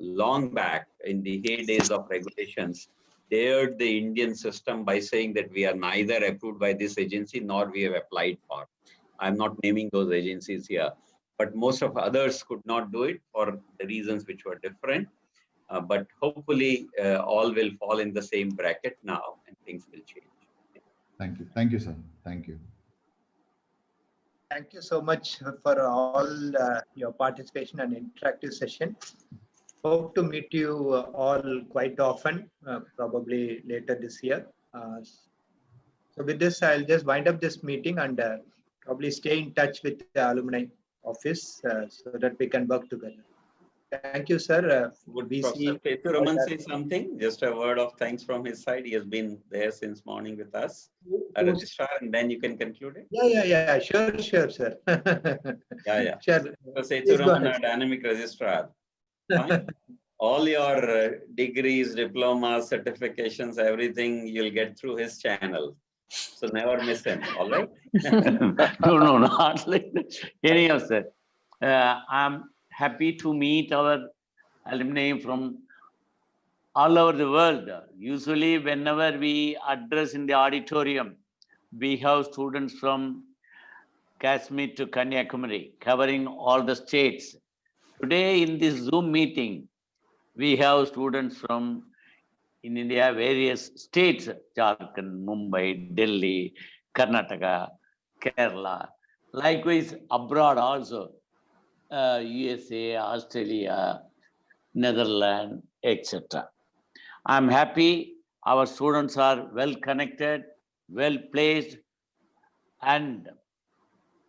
V: long back in the heydays of regulations, dared the Indian system by saying that we are neither approved by this agency nor we have applied for. I'm not naming those agencies here, but most of others could not do it for the reasons which were different. But hopefully all will fall in the same bracket now and things will change.
B: Thank you. Thank you, sir. Thank you.
A: Thank you so much for all your participation and interactive session. Hope to meet you all quite often, probably later this year. So with this, I'll just wind up this meeting and probably stay in touch with the alumni office so that we can work together. Thank you, sir.
V: Would Professor Peturaman say something? Just a word of thanks from his side. He has been there since morning with us. A registrar, and then you can conclude it.
A: Yeah. Sure, sir.
V: Yeah.
A: Sure.
V: Professor Peturaman, a dynamic registrar. Fine. All your degrees, diplomas, certifications, everything you'll get through his channel. So never miss him, all right?
Q: No, not like that. Anyhow, sir, I'm happy to meet our alumni from all over the world. Usually, whenever we address in the auditorium, we have students from Kashmir to Kanyakumari, covering all the states. Today, in this Zoom meeting, we have students from in India, various states, Jharkhand, Mumbai, Delhi, Karnataka, Kerala. Likewise, abroad also, USA, Australia, Netherlands, etc. I'm happy our students are well connected, well placed, and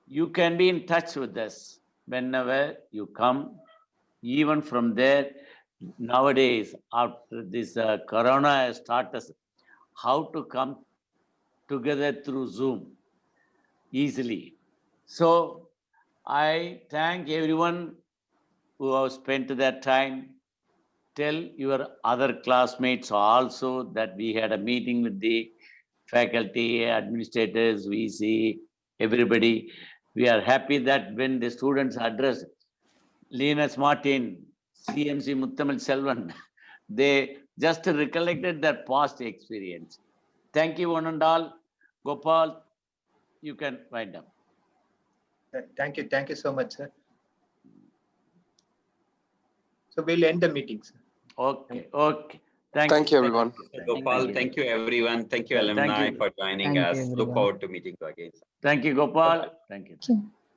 Q: you can be in touch with us whenever you come. Even from there, nowadays, after this corona has taught us how to come together through Zoom easily. So I thank everyone who have spent their time. Tell your other classmates also that we had a meeting with the faculty, administrators, VC, everybody. We are happy that when the students address Linus Martin, CMC Muttamal Selvan, they just recollected their past experience. Thank you, one and all. Gopal, you can wind up.
A: Thank you so much, sir. So we'll end the meeting, sir.
Q: Okay.
M: Thank you, everyone.
V: Gopal, thank you, everyone. Thank you, alumni, for joining us. Look forward to meeting you again.
Q: Thank you, Gopal. Thank you.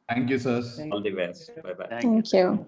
B: Thank you, sirs.
V: All the best. Bye-bye.
Q: Thank you.